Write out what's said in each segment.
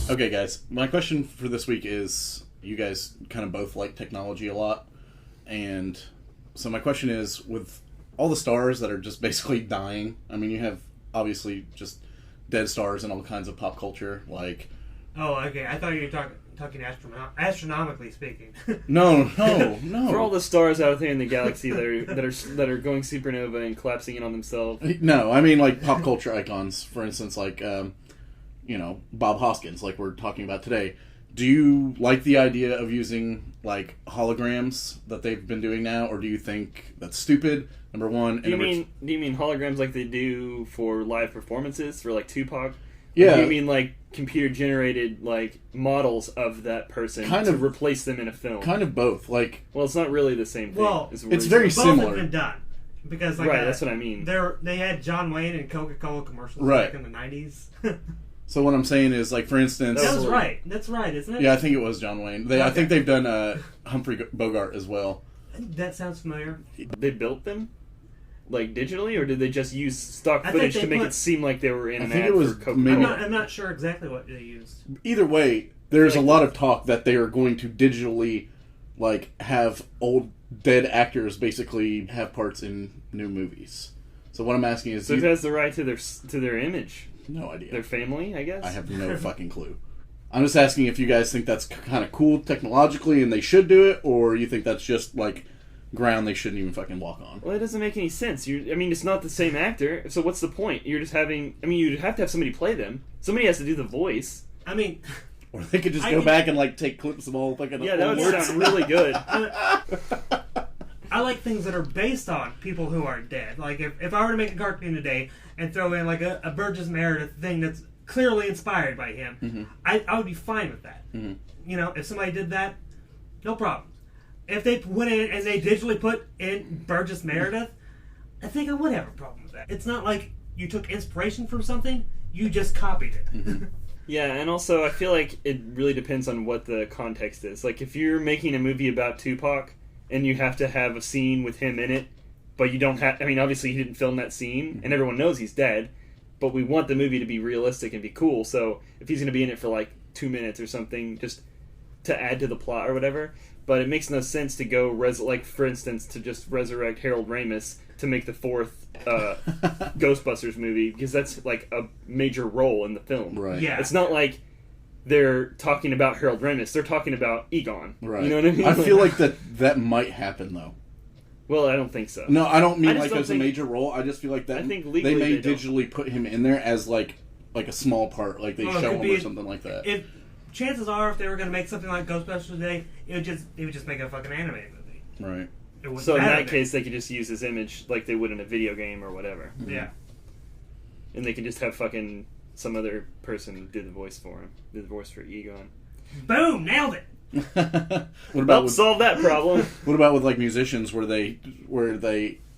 Okay, guys, my question for this week is, you guys kind of both like technology a lot, and so my question is, with all the stars that are just basically dying, I mean, you have, obviously, just dead stars in all kinds of pop culture, like... Oh, okay, I thought you were talking astronomically speaking. No. For all the stars out there in the galaxy that are going supernova and collapsing in on themselves. No, I mean, like, pop culture icons, for instance, like... Bob Hoskins, like we're talking about today. Do you like the idea of using, like, holograms that they've been doing now, or do you think that's stupid, number one? Do you mean holograms like they do for live performances, for, like, Tupac? Yeah. Or do you mean, like, computer-generated, like, models of that person to replace them in a film? Kind of both. Like, well, it's not really the same thing. Well, it's very similar. Both have been done. Because, like, right, that's what I mean. They had John Wayne and Coca-Cola commercials back in the 90s. So what I'm saying is, like, for instance... That was right. That's right, isn't it? Yeah, I think it was John Wayne. I think they've done Humphrey Bogart as well. That sounds familiar. They built them? Like, digitally? Or did they just use stock footage to make it seem like they were in an ad for Coca-Cola? I'm not sure exactly what they used. Either way, there's a lot of talk that they are going to digitally, like, have old dead actors basically have parts in new movies. So what I'm asking is... So it has the right to their image? No idea. Their family, I guess? I have no fucking clue. I'm just asking if you guys think that's kind of cool technologically and they should do it, or you think that's just, like, ground they shouldn't even fucking walk on. Well, it doesn't make any sense. It's not the same actor, so what's the point? You're just having... you'd have to have somebody play them. Somebody has to do the voice. I mean... Or they could just go back and, like, take clips of all fucking... Yeah, that would sound really good. I like things that are based on people who are dead. Like, if I were to make a cartoon today and throw in, like, a Burgess Meredith thing that's clearly inspired by him, mm-hmm. I would be fine with that. Mm-hmm. You know, if somebody did that, no problem. If they went in and they digitally put in Burgess Meredith, I think I would have a problem with that. It's not like you took inspiration from something, you just copied it. Mm-hmm. Yeah, and also I feel like it really depends on what the context is. Like, if you're making a movie about Tupac and you have to have a scene with him in it, but you don't have... obviously he didn't film that scene, and everyone knows he's dead, but we want the movie to be realistic and be cool, so if he's going to be in it for, like, 2 minutes or something, just to add to the plot or whatever, but it makes no sense to go, for instance, to just resurrect Harold Ramis to make the fourth Ghostbusters movie, because that's, like, a major role in the film. Right. Yeah. It's not like they're talking about Harold Ramis. They're talking about Egon. Right. You know what I mean? I feel like that might happen, though. Well, I don't think so. No, I don't mean like as a major role. I just feel like that I think they may digitally put him in there as like a small part, like they show him or something like that. If chances are, if they were going to make something like Ghostbusters today, they would just make a fucking animated movie. Right. So in that case, they could just use his image like they would in a video game or whatever. Mm-hmm. Yeah. And they can just have fucking some other person do the voice for him. Do the voice for Egon. Boom! Nailed it! What about solve that problem? What about with like musicians where they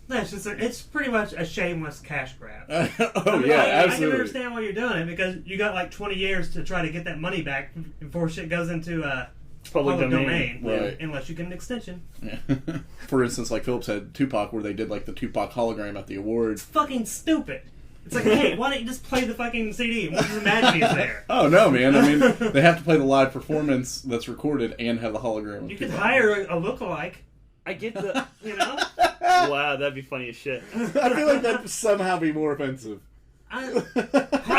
That's just it's pretty much a shameless cash grab. Absolutely. I can understand why you're doing it, because you got like 20 years to try to get that money back before shit goes into public domain. Right. Unless you get an extension. Yeah. For instance, like Phillips had Tupac, where they did like the Tupac hologram at the awards. It's fucking stupid. It's like, hey, why don't you just play the fucking CD? We'll just imagine he's there. Oh, no, man. They have to play the live performance that's recorded and have the hologram. You could hire a lookalike. I get the... You know? Wow, that'd be funny as shit. I feel like that'd somehow be more offensive. I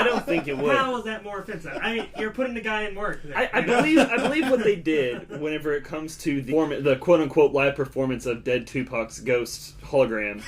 don't think it would. How is that more offensive? I mean, you're putting the guy in work. There, I believe what they did whenever it comes to the quote unquote live performance of dead Tupac's ghost hologram.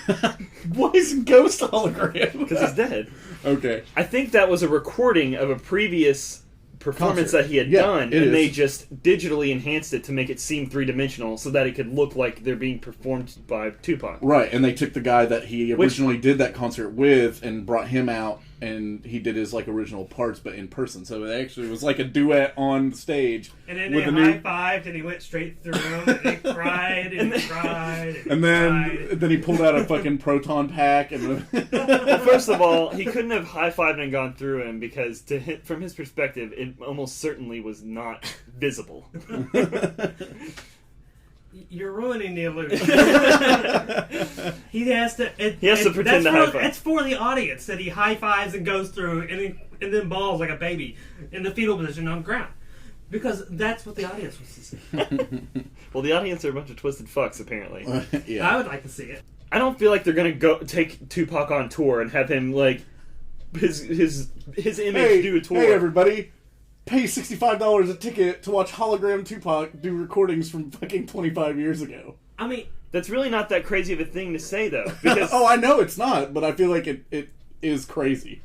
Why is ghost hologram? Because he's dead. Okay. I think that was a recording of a previous performance Concert. that he had done, and they just digitally enhanced it to make it seem three-dimensional so that it could look like they're being performed by Tupac. Right, and they took the guy that he originally did that concert with and brought him out, and he did his like original parts, but in person. So it actually was like a duet on stage. And then they high-fived, and he went straight through him, and he cried, and he cried, and then he pulled out a fucking proton pack. And well, first of all, he couldn't have high-fived and gone through him because from his perspective, it almost certainly was not visible. You're ruining the illusion. He has to pretend to high five. It's for the audience that he high fives and goes through and then balls like a baby in the fetal position on the ground. Because that's what the audience wants to see. Well, the audience are a bunch of twisted fucks, apparently. Yeah. I would like to see it. I don't feel like they're gonna go take Tupac on tour and have him like his image do a tour. Hey, everybody. Pay $65 a ticket to watch hologram Tupac do recordings from fucking 25 years ago. I mean, that's really not that crazy of a thing to say, though. Because oh, I know it's not, but I feel like it is crazy.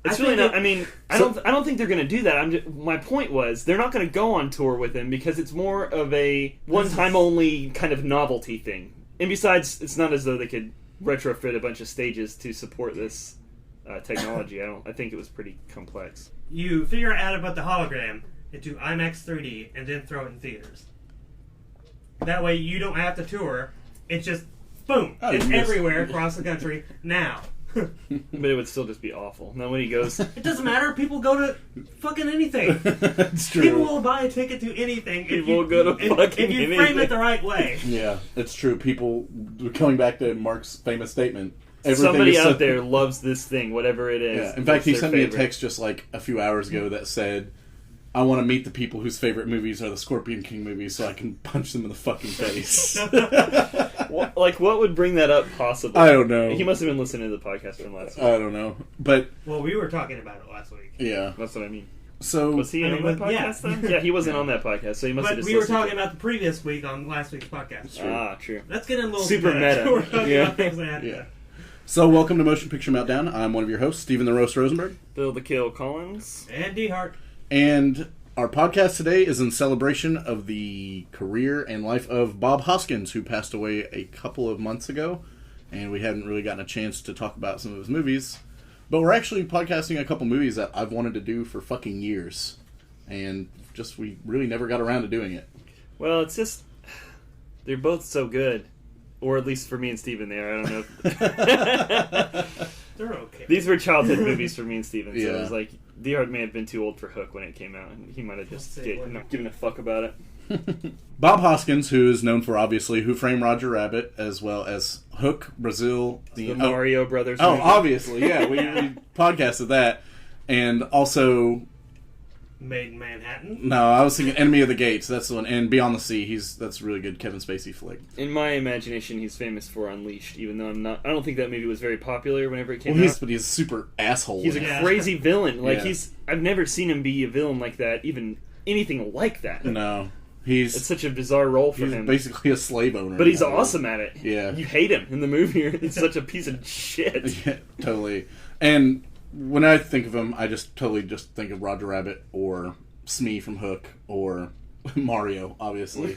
It's really not. I mean, I don't think they're going to do that. My point was they're not going to go on tour with him because it's more of a one-time only kind of novelty thing. And besides, it's not as though they could retrofit a bunch of stages to support this technology. I think it was pretty complex. You figure out about the hologram into IMAX 3D and then throw it in theaters. That way you don't have to tour. It's just, boom, it's everywhere across the country now. But it would still just be awful. Now when he goes... It doesn't matter. People go to fucking anything. That's true. People will buy a ticket to anything. People will go to fucking anything. If you frame it the right way. Yeah, it's true. People, coming back to Mark's famous statement... Somebody out there loves this thing, whatever it is. Yeah. In fact, he sent me a text just like a few hours ago that said, I want to meet the people whose favorite movies are the Scorpion King movies so I can punch them in the fucking face. What would bring that up, possibly? I don't know. He must have been listening to the podcast from last week. I don't know. But well, we were talking about it last week. Yeah. That's what I mean. So was he on that podcast then? Yeah, he wasn't on that podcast, so he must have just we were talking about the previous week on last week's podcast. True. Ah, true. Let's get in a little super meta. We're talking about things that yeah. So, welcome to Motion Picture Meltdown. I'm one of your hosts, Stephen the Roast Rosenberg. Bill the Kill Collins. And DeHart. And our podcast today is in celebration of the career and life of Bob Hoskins, who passed away a couple of months ago. And we hadn't really gotten a chance to talk about some of his movies. But we're actually podcasting a couple movies that I've wanted to do for fucking years. And we really never got around to doing it. Well, it's just... They're both so good. Or at least for me and Steven there. I don't know. They're okay. These were childhood movies for me and Steven. So Yeah. it was like, DeHart may have been too old for Hook when it came out. And he might have just not given a fuck about it. Bob Hoskins, who is known for, obviously, Who Framed Roger Rabbit, as well as Hook, Brazil. The Mario Brothers Oh, movie. obviously, yeah. We podcasted that. And also... Made in Manhattan? No, I was thinking Enemy of the Gates. That's the one. And Beyond the Sea. That's a really good Kevin Spacey flick. In my imagination, he's famous for Unleashed, even though I don't think that movie was very popular whenever it came out. But he's a super asshole. He's a crazy villain. Like Yeah. I've never seen him be a villain like that, even anything like that. No. It's such a bizarre role for he's him. Basically a slave owner. But he's awesome at it. Yeah. You hate him in the movie. He's such a piece of shit. Yeah, totally. And when I think of him, I just totally just think of Roger Rabbit or Smee from Hook or Mario, obviously.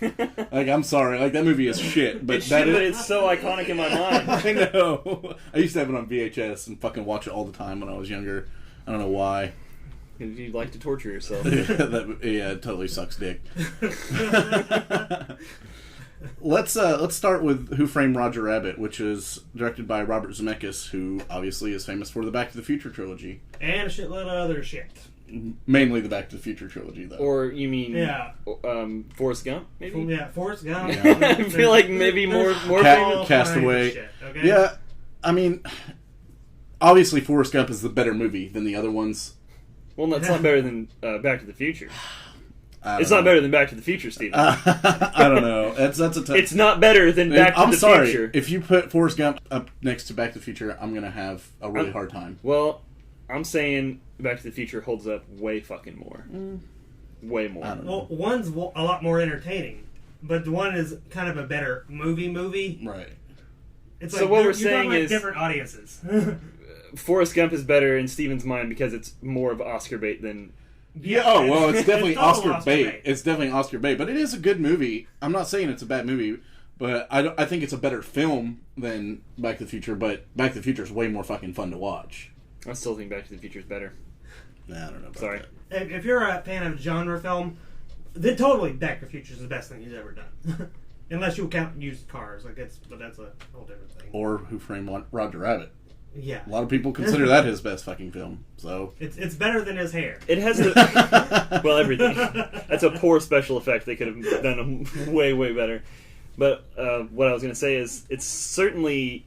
Like, I'm sorry. Like, that movie is shit. But but it's so iconic in my mind. I know. I used to have it on VHS and fucking watch it all the time when I was younger. I don't know why. You like to torture yourself. Yeah, it totally sucks dick. Let's start with Who Framed Roger Rabbit, which is directed by Robert Zemeckis, who obviously is famous for the Back to the Future trilogy. And a shitload of other shit. Mainly the Back to the Future trilogy, though. Or you mean Forrest Gump, maybe? Yeah, Forrest Gump. Yeah. I feel like maybe more Castaway. Shit, okay? Yeah, I mean, obviously Forrest Gump is the better movie than the other ones. Well, no, it's not better than Back to the Future. It's not better than Back to the Future, Steven. I don't know. That's a tough... It's not better than Back to the Future. If you put Forrest Gump up next to Back to the Future, I'm going to have a really hard time. Well, I'm saying Back to the Future holds up way fucking more. Way more. I don't know. Well, one's a lot more entertaining, but the one is kind of a better movie. Right. It's So like what we're you're saying talking is- different audiences. Forrest Gump is better in Steven's mind because it's more of Oscar bait than... Yeah. Oh well, it's definitely total Oscar bait. It's definitely Oscar bait, but it is a good movie. I'm not saying it's a bad movie, but I think it's a better film than Back to the Future. But Back to the Future is way more fucking fun to watch. I still think Back to the Future is better. Nah, I don't know. About Sorry. that. If you're a fan of genre film, then totally Back to the Future is the best thing he's ever done. Unless you count used cars, but that's a whole different thing. Or Who Framed Roger Rabbit. Yeah, A lot of people consider that his best fucking film. So it's better than his hair. It has the... well, everything. That's a poor special effect. They could have done way, way better. But what I was going to say is it's certainly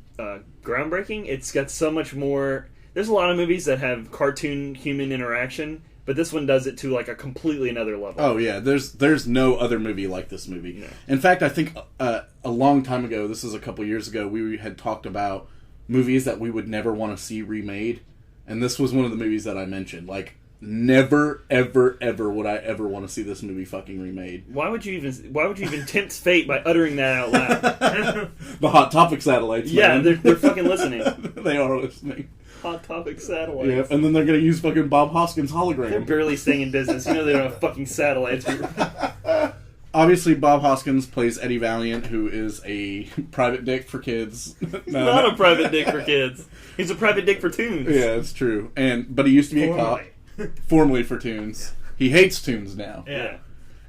groundbreaking. It's got so much more... There's a lot of movies that have cartoon-human interaction, but this one does it to like a completely another level. oh yeah, there's no other movie like this movie. No. In fact, I think a long time ago, this is a couple years ago, we had talked about movies that we would never want to see remade, and this was one of the movies that I mentioned. Like, never, ever, ever would I ever want to see this movie fucking remade. Why would you even tempt fate by uttering that out loud? The Hot Topic satellites, Yeah, man. they're fucking listening. They are listening. Hot Topic satellites. Yeah, and then they're gonna use fucking Bob Hoskins They're hologram. barely staying in business. You know they don't have fucking satellites. Obviously, Bob Hoskins plays Eddie Valiant, who is a private dick for kids. Not a private dick for kids. He's a private dick for tunes. Yeah, it's true. But he used to be a cop, formerly for Toons. He hates Toons now. Yeah.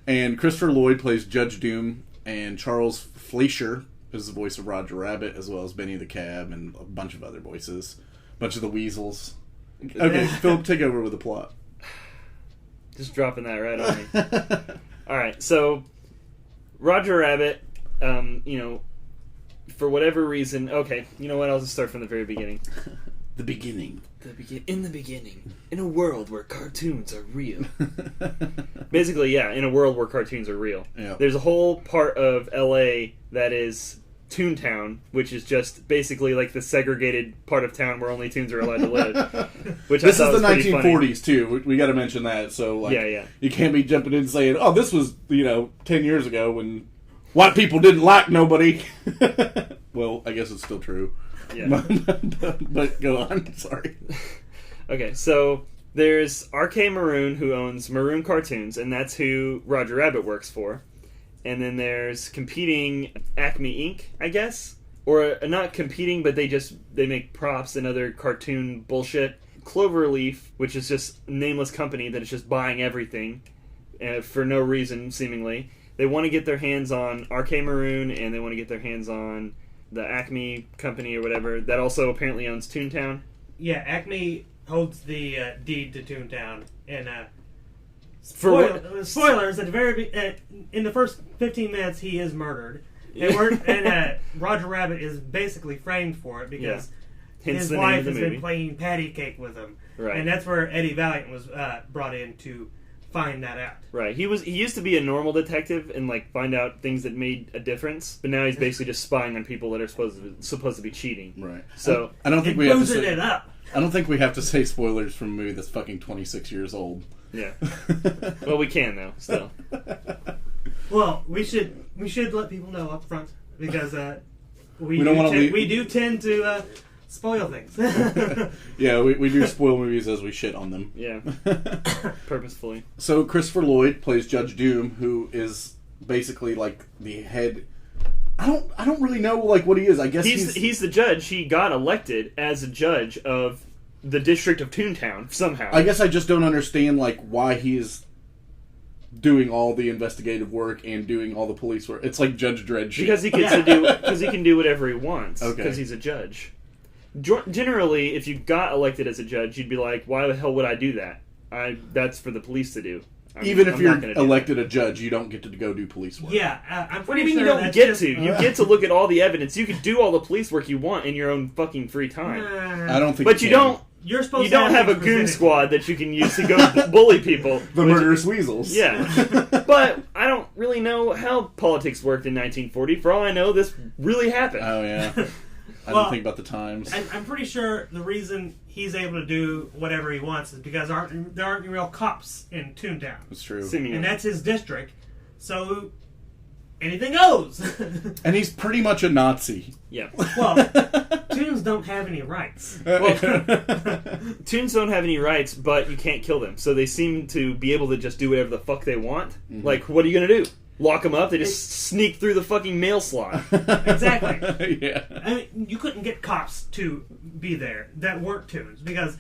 And Christopher Lloyd plays Judge Doom, and Charles Fleischer is the voice of Roger Rabbit, as well as Benny the Cab, and a bunch of other voices. A bunch of the weasels. Okay, Philip, take over with the plot. Just dropping that right on me. Alright, so Roger Rabbit, for whatever reason... Okay, you know what? I'll just start from the very beginning. The beginning. In the beginning, in a world where cartoons are real. Basically, yeah, in a world where cartoons are real. Yeah. There's a whole part of LA that is Toontown, which is just basically like the segregated part of town where only Toons are allowed to live. Which This I is thought the was pretty funny. 1940s, too. We got to mention that. So, like, Yeah. you can't be jumping in saying, oh, this was, 10 years ago when white people didn't like nobody. Well, I guess it's still true. Yeah. But go on. Sorry. Okay, so there's R.K. Maroon, who owns Maroon Cartoons, and that's who Roger Rabbit works for. And then there's competing Acme Inc., I guess? Or not competing, but they make props and other cartoon bullshit. Cloverleaf, which is just a nameless company that is just buying everything for no reason, seemingly. They want to get their hands on R.K. Maroon, and they want to get their hands on the Acme company or whatever that also apparently owns Toontown. Yeah, Acme holds the deed to Toontown, and spoilers at the very in the first 15 minutes he is murdered, and Roger Rabbit is basically framed for it because Hence his the name wife of the has movie. been playing patty cake with him, Right. and that's where Eddie Valiant was brought in to find that out. Right. He used to be a normal detective and like find out things that made a difference, but now he's basically just spying on people that are supposed to be cheating. Right. So I don't think And we have to boozing say... it up. I don't think we have to say spoilers from a movie that's fucking 26 years old. yeah. Well, we can though. Still. Well, we should let people know up front because we don't wanna leave- we do tend to spoil things. Yeah, we do spoil movies as we shit on them. Yeah. Purposefully. So Christopher Lloyd plays Judge Doom, who is basically like the head. I don't really know like what he is. I guess He's the judge. He got elected as a judge of the district of Toontown somehow. I guess I just don't understand like why he's doing all the investigative work and doing all the police work. It's like Judge Dredd shit. Because he can do whatever he wants. Okay. Because he's a judge. Generally, if you got elected as a judge, you'd be like, "Why the hell would I do that? That's for the police to do." Even if I'm you're not gonna do elected a judge, you don't get to go do police work. Yeah, I'm What do pretty you mean you sure don't that's get just- to? You get to look at all the evidence. You can do all the police work you want in your own fucking free time. I don't think. But you can. don't. You're supposed You to don't have a things goon presented. squad that you can use to go bully people. The murderous weasels. Yeah. But I don't really know how politics worked in 1940. For all I know, this really happened. Oh yeah. I didn't think about the times. I'm pretty sure the reason he's able to do whatever he wants is because there aren't any real cops in Toontown. That's true. And that's his district. So anything goes. And he's pretty much a Nazi. Yeah. Well, Toons don't have any rights. Toons don't have any rights, but you can't kill them. So they seem to be able to just do whatever the fuck they want. Mm-hmm. Like, what are you going to do? Lock them up? They just sneak through the fucking mail slot. Exactly. Yeah. I mean, you couldn't get cops to be there that weren't Toons because...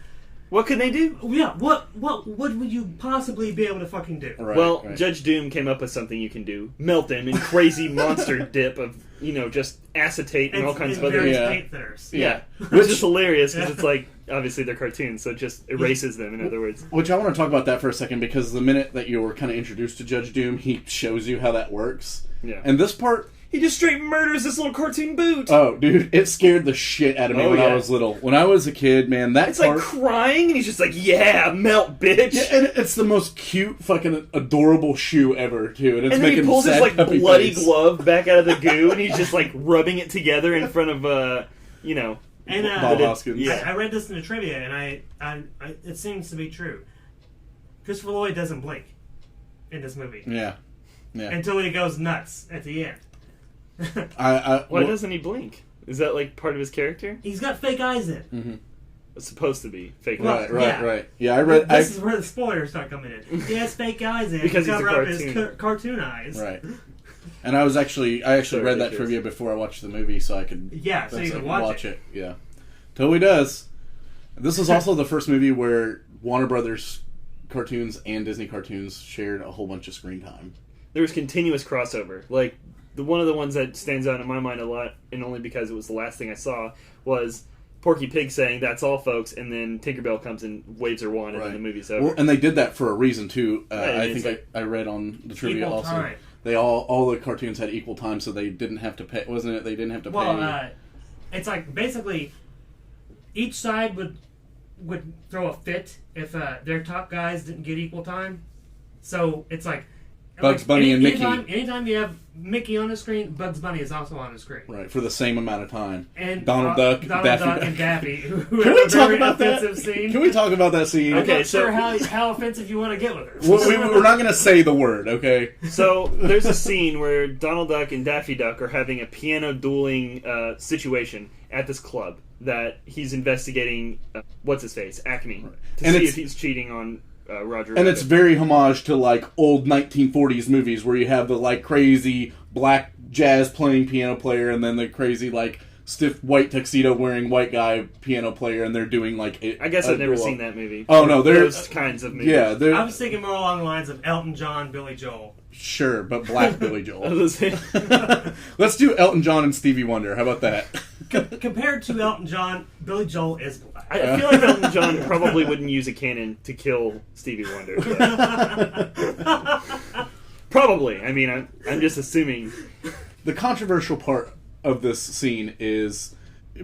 What could they do? Yeah, what would you possibly be able to fucking do? Right, Judge Doom came up with something you can do. Melt them in crazy monster dip of, just acetate and all kinds of other... paint thinners. Yeah. Which is hilarious because it's like, obviously they're cartoons, so it just erases them, in other words. Which I want to talk about that for a second, because the minute that you were kind of introduced to Judge Doom, he shows you how that works. Yeah. And this part... He just straight murders this little cartoon boot. Oh, dude, it scared the shit out of me when I was little. When I was a kid, man, it's like crying, and he's just like, yeah, melt, bitch. Yeah, and it's the most cute, fucking adorable shoe ever, too. And it's and then making he pulls his, sad, puppy bloody face. glove back out of the goo, and he's just, rubbing it together in front of, And, Bob Hoskins. Yeah. I read this in the trivia, and I it seems to be true. Christopher Lloyd doesn't blink in this movie. Yeah. Until he goes nuts at the end. Why doesn't he blink? Is that part of his character? He's got fake eyes in. Mm-hmm. It's supposed to be fake. Right. Yeah, I read. This is where the spoilers start coming in. He has fake eyes in because to he's cover a up cartoon. his cartoon eyes. Right. And I actually read that ridiculous. trivia before I watched the movie, so I could. Yeah, so you can watch it. Yeah, totally does. This was also the first movie where Warner Brothers cartoons and Disney cartoons shared a whole bunch of screen time. There was continuous crossover. One of the ones that stands out in my mind a lot, and only because it was the last thing I saw, was Porky Pig saying, "That's all, folks," and then Tinkerbell comes and waves her wand, and then the movie's over. Well, and they did that for a reason too. I think I read on the trivia also. Time. They all the cartoons had equal time, so they didn't have to pay. Wasn't it? They didn't have to pay. Well, it's basically each side would throw a fit if their top guys didn't get equal time. So it's like Bugs Bunny and Mickey. Anytime you have Mickey on the screen, Bugs Bunny is also on the screen. Right, for the same amount of time. And Donald Duck, and Daffy. Who Can we talk about that scene? Can we talk about that scene? I'm Okay, not sure how offensive you want to get with her. We're not going to say the word, okay? So there's a scene where Donald Duck and Daffy Duck are having a piano dueling situation at this club that he's investigating. What's his face? Acme, to see if he's cheating on Roger. And it's very homage to old 1940s movies where you have the crazy black jazz playing piano player, and then the crazy stiff white tuxedo wearing white guy piano player, and they're doing I guess I've never seen that movie. Oh no, those kinds of movies. Yeah, I was thinking more along the lines of Elton John, Billy Joel. Sure, but black Billy Joel. Compared Let's do Elton John and Stevie Wonder. How about that? Compared to Elton John, Billy Joel is black. I feel like Elton John probably wouldn't use a cannon to kill Stevie Wonder. Probably. I mean, I'm just assuming. The controversial part of this scene is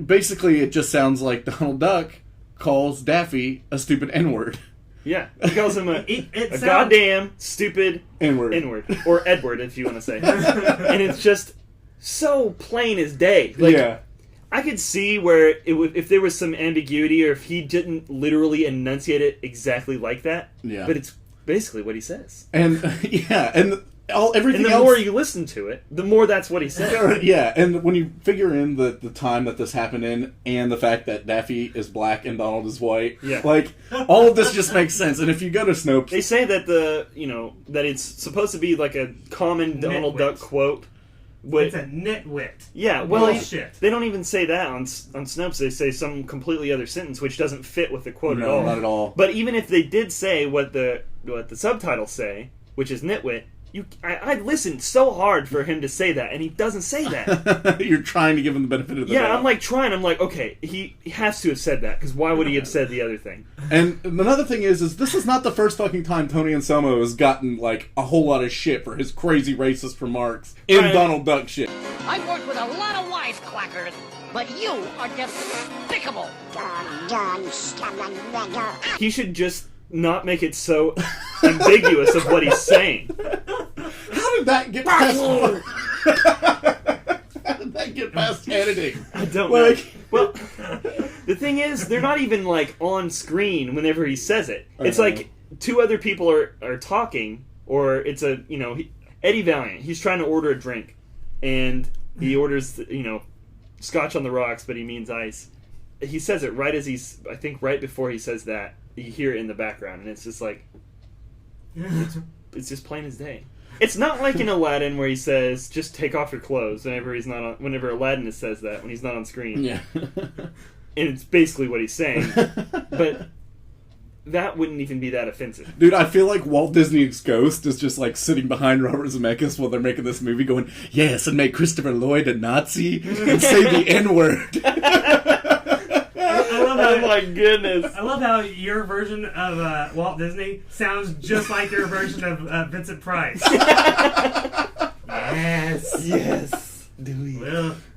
basically it just sounds like Donald Duck calls Daffy a stupid N-word. Yeah, he calls him a sounds... goddamn stupid N-word. Or Edward, if you want to say. And it's just so plain as day. Yeah. I could see where if there was some ambiguity, or if he didn't literally enunciate it exactly like that. Yeah. But it's basically what he says. And everything and the else, more you listen to it, the more that's what he said. Yeah, and when you figure in the time that this happened in, and the fact that Daffy is black and Donald is white, all of this just makes sense. And if you go to Snopes, they say that that it's supposed to be like a common Donald Duck quote. It's a nitwit. Yeah, well, bullshit. They don't even say that on Snopes. They say some completely other sentence, which doesn't fit with the quote at all. No, not at all. But even if they did say what the subtitles say, which is nitwit, I listened so hard for him to say that, and he doesn't say that. You're trying to give him the benefit of the doubt. Yeah, I'm trying. I'm okay, he has to have said that, because why would he have said the other thing? And another thing is this is not the first fucking time Tony Anselmo has gotten, a whole lot of shit for his crazy racist remarks in Donald Duck shit. I've worked with a lot of wisecrackers, but you are despicable. He should just not make it so ambiguous of what he's saying. How did that get past? did that get past editing? I don't Like- know. Well, the thing is, they're not even like on screen whenever he says it. It's like two other people are talking, or it's Eddie Valiant. He's trying to order a drink, and he orders scotch on the rocks, but he means ice. He says it right as right before he says that. You hear it in the background, and it's just like it's just plain as day. It's not like in Aladdin where he says, "Just take off your clothes" whenever Aladdin says that when he's not on screen. Yeah. And it's basically what he's saying. But that wouldn't even be that offensive. Dude, I feel like Walt Disney's ghost is just like sitting behind Robert Zemeckis while they're making this movie going, yes, and make Christopher Lloyd a Nazi and say the N-word. Oh my goodness. I love how your version of Walt Disney sounds just like your version of Vincent Price. Yes. Yes. Do we?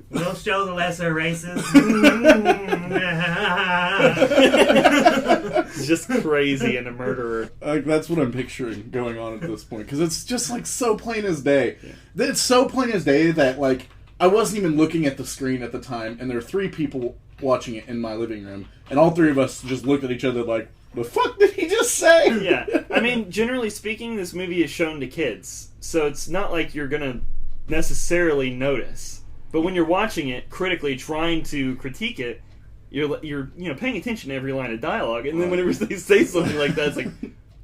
We'll show the lesser races. He's just crazy and a murderer. Like, that's what I'm picturing going on at this point. Because it's just, like, so plain as day. Yeah. It's so plain as day that, like, I wasn't even looking at the screen at the time, and there are 3 people watching it in my living room, and all 3 of us just looked at each other like, the fuck did he just say? Yeah. I mean, generally speaking, this movie is shown to kids, so it's not like you're gonna necessarily notice. But when you're watching it, critically trying to critique it, you're paying attention to every line of dialogue, and then whenever they say something like that, it's like,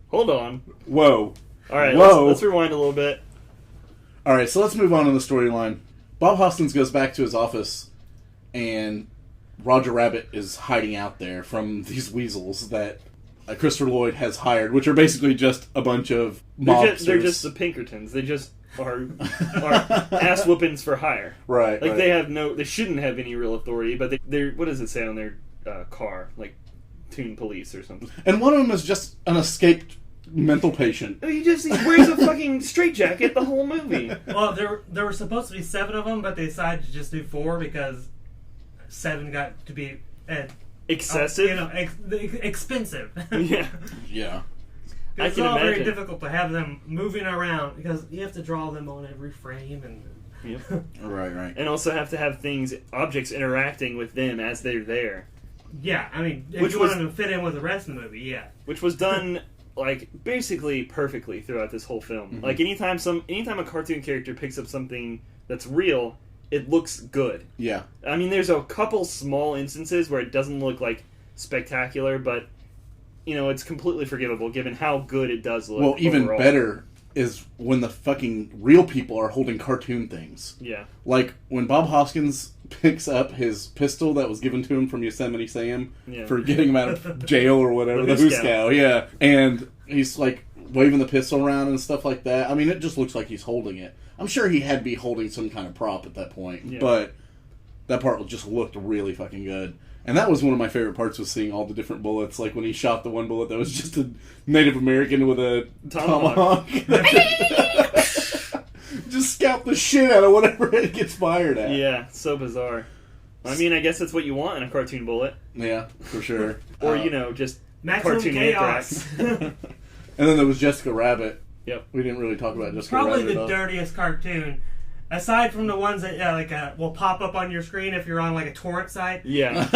hold on. Whoa. Alright, Whoa. let's rewind a little bit. Alright, so let's move on to the storyline. Bob Hoskins goes back to his office, and Roger Rabbit is hiding out there from these weasels that Christopher Lloyd has hired, which are basically just a bunch of mobsters. They're just the Pinkertons. They just are ass whoopings for hire. Right. Like, right. they shouldn't have any real authority, but they're, what does it say on their car? Like, Toon Police or something. And one of them is just an escaped mental patient. He wears a fucking straitjacket the whole movie. Well, there were supposed to be 7 of them, but they decided to just do 4 because 7 got to be excessive. Expensive. Yeah. Yeah. I It's can all very imagine. difficult to have them moving around because you have to draw them on every frame and. Yep. Right. And also have to have objects interacting with them as they're there. Yeah, I mean, if Which you was- want them to fit in with the rest of the movie, yeah. Which was done, like, basically perfectly throughout this whole film. Mm-hmm. Like, anytime a cartoon character picks up something that's real, it looks good. Yeah. I mean, there's a couple small instances where it doesn't look, like, spectacular, but, it's completely forgivable given how good it does look. Well, even overall. better is when the fucking real people are holding cartoon things. Yeah. Like, when Bob Hoskins picks up his pistol that was given to him from Yosemite Sam for getting him out of jail or whatever, the Hooskow, yeah. And he's, like, waving the pistol around and stuff like that. I mean, it just looks like he's holding it. I'm sure he had to be holding some kind of prop at that point, but that part just looked really fucking good. And that was one of my favorite parts, was seeing all the different bullets. Like when he shot the one bullet that was just a Native American with a tomahawk. Just scalp the shit out of whatever it gets fired at. Yeah, so bizarre. I mean, I guess that's what you want in a cartoon bullet. Yeah, for sure. Or, just Maximum cartoon chaos. And then there was Jessica Rabbit. Yep. We didn't really talk about Jessica Probably Rabbit. the dirtiest cartoon. Aside from the ones that will pop up on your screen if you're on like a torrent site. Yeah.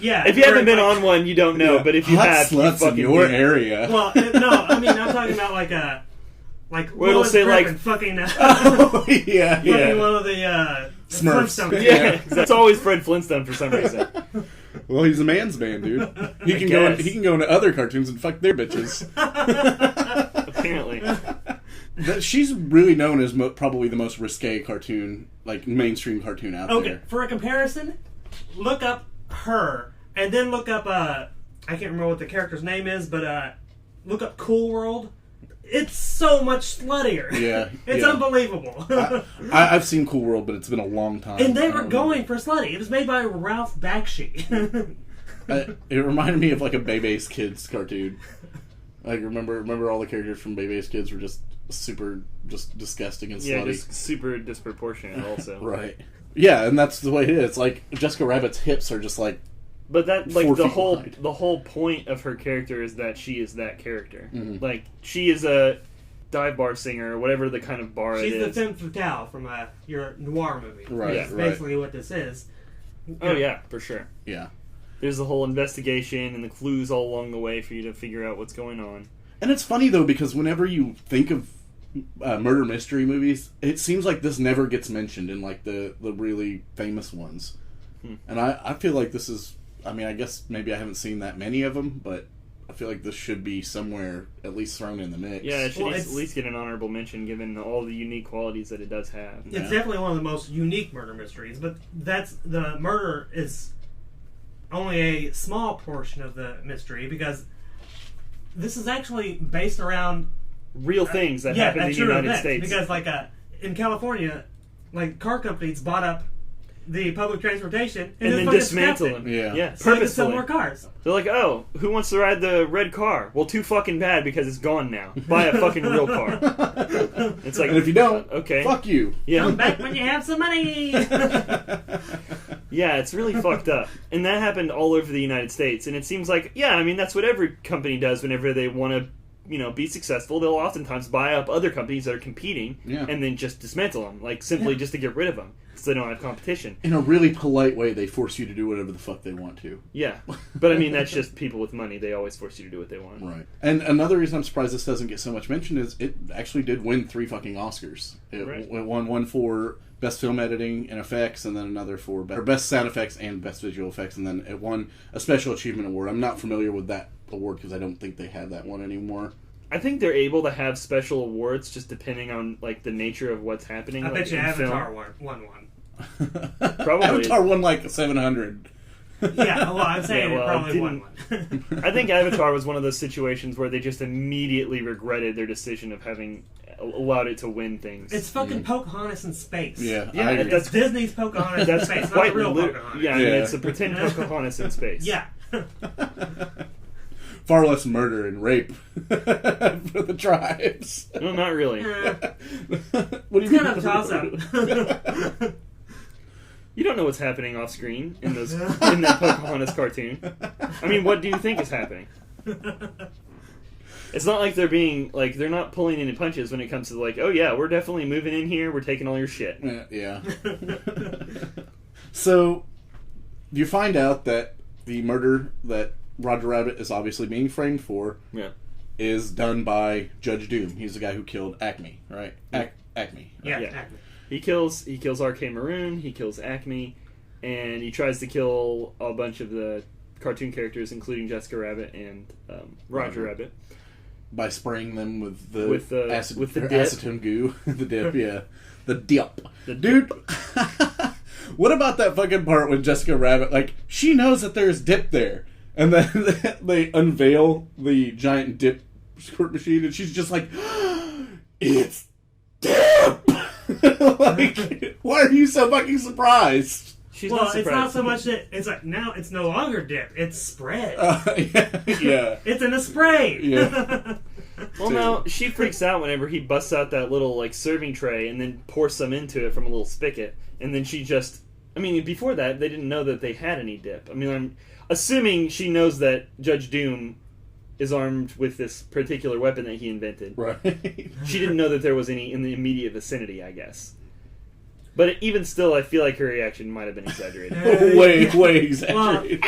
Yeah. If you haven't been on one, you don't know. But if you Hot have, you sluts fucking in your get it. area. Well, no, I mean I'm talking about like Where it'll Lois say, Griffin like- fucking Oh, yeah. fucking one of the Smurfs. Flintstones. Yeah, it's always Fred Flintstone for some reason. Well, he's a man's man, dude. He can guess. go into other cartoons and fuck their bitches. Apparently. She's really known as probably the most risque cartoon, like mainstream cartoon out Okay, there. for a comparison, look up her, and then look up, I can't remember what the character's name is, but look up Cool World. It's so much sluttier. Yeah. It's yeah. unbelievable. I've seen Cool World, but it's been a long time. And they I were don't going for slutty. It was made by Ralph Bakshi. know. It reminded me of like a Bebe's Kids cartoon. Like remember all the characters from Bebe's Kids were just super just disgusting and Yeah, slutty. just super disproportionate also. Right. Yeah, and that's the way it is. Like Jessica Rabbit's hips are just like But that, like, 4 the feet whole wide. the whole point of her character is that she is that character. Mhm. Like, she is a dive bar singer, or whatever the kind of bar She's it the is. femme fatale from your noir movie. Right, That's basically what this is. Oh, yeah, for sure. Yeah. There's the whole investigation and the clues all along the way for you to figure out what's going on. And it's funny, though, because whenever you think of murder mystery movies, it seems like this never gets mentioned in, like, the really famous ones. And I feel like this is... I mean, I guess maybe I haven't seen that many of them, but I feel like this should be somewhere at least thrown in the mix. Yeah, it should at least get an honorable mention given all the unique qualities that it does have. It's definitely one of the most unique murder mysteries, but the murder is only a small portion of the mystery, because this is actually based around real things that happen in the United States. Because, like, in California, like, car companies bought up the public transportation and then dismantle them. Yeah. So they could sell Purposefully. more cars. They're like, oh, who wants to ride the red car? Well, too fucking bad because it's gone now. Buy a fucking real car. It's like, And if you don't, okay, fuck you. Yeah. Come back when you have some money. Yeah, it's really fucked up. And that happened all over the United States. And it seems like, yeah, I mean, that's what every company does whenever they want to, be successful. They'll oftentimes buy up other companies that are competing and then just dismantle them, like simply just to get rid of them so they don't have competition. In a really polite way, they force you to do whatever the fuck they want to. Yeah. But I mean, that's just people with money. They always force you to do what they want. Right. And another reason I'm surprised this doesn't get so much mention is it actually did win 3 fucking Oscars. It won one for Best Film Editing and Effects, and then another for Best Sound Effects and Best Visual Effects, and then it won a Special Achievement Award. I'm not familiar with that award because I don't think they have that one anymore. I think they're able to have special awards just depending on, like, the nature of what's happening. I bet you Avatar film. won one. Probably. Avatar won like 700. Yeah, well, I'm saying it probably won one. I think Avatar was one of those situations where they just immediately regretted their decision of having allowed it to win things. It's fucking Pocahontas in space. Yeah, Yeah, I agree. That's Disney's Pocahontas in space, not quite the real lit- Pocahontas. Yeah, I mean, it's a pretend Pocahontas in space. Yeah. Far less murder and rape for the tribes. No, not really. What do you It's mean? kind of a toss-up. You don't know what's happening off screen in that Pocahontas cartoon. I mean, what do you think is happening? It's not like they're not pulling any punches when it comes to, like, oh yeah, we're definitely moving in here, we're taking all your shit. Yeah. So, you find out that the murder that Roger Rabbit is obviously being framed for is done by Judge Doom. He's the guy who killed Acme, right? Acme. Yeah, Yeah. Acme. He kills R.K. Maroon, he kills Acme, and he tries to kill a bunch of the cartoon characters, including Jessica Rabbit and Roger Rabbit. By spraying them with the With the dip. acetone goo. The dip, yeah. The dip. The Dude, what about that fucking part when Jessica Rabbit, like, she knows that there's dip there, and then they unveil the giant dip squirt machine, and she's just like, it's dip! Like, why are you so fucking surprised? She's Well, not it's surprised. not so much that it's like now it's no longer dip; it's spread. Yeah. It's in a spray. Yeah. Well, no, she freaks out whenever he busts out that little, like, serving tray and then pours some into it from a little spigot, and then she just... I mean, before that, they didn't know that they had any dip. I mean, I'm assuming she knows that Judge Doom is armed with this particular weapon that he invented. Right. She didn't know that there was any in the immediate vicinity, I guess. But even still, I feel like her reaction might have been exaggerated. way Well, exaggerated.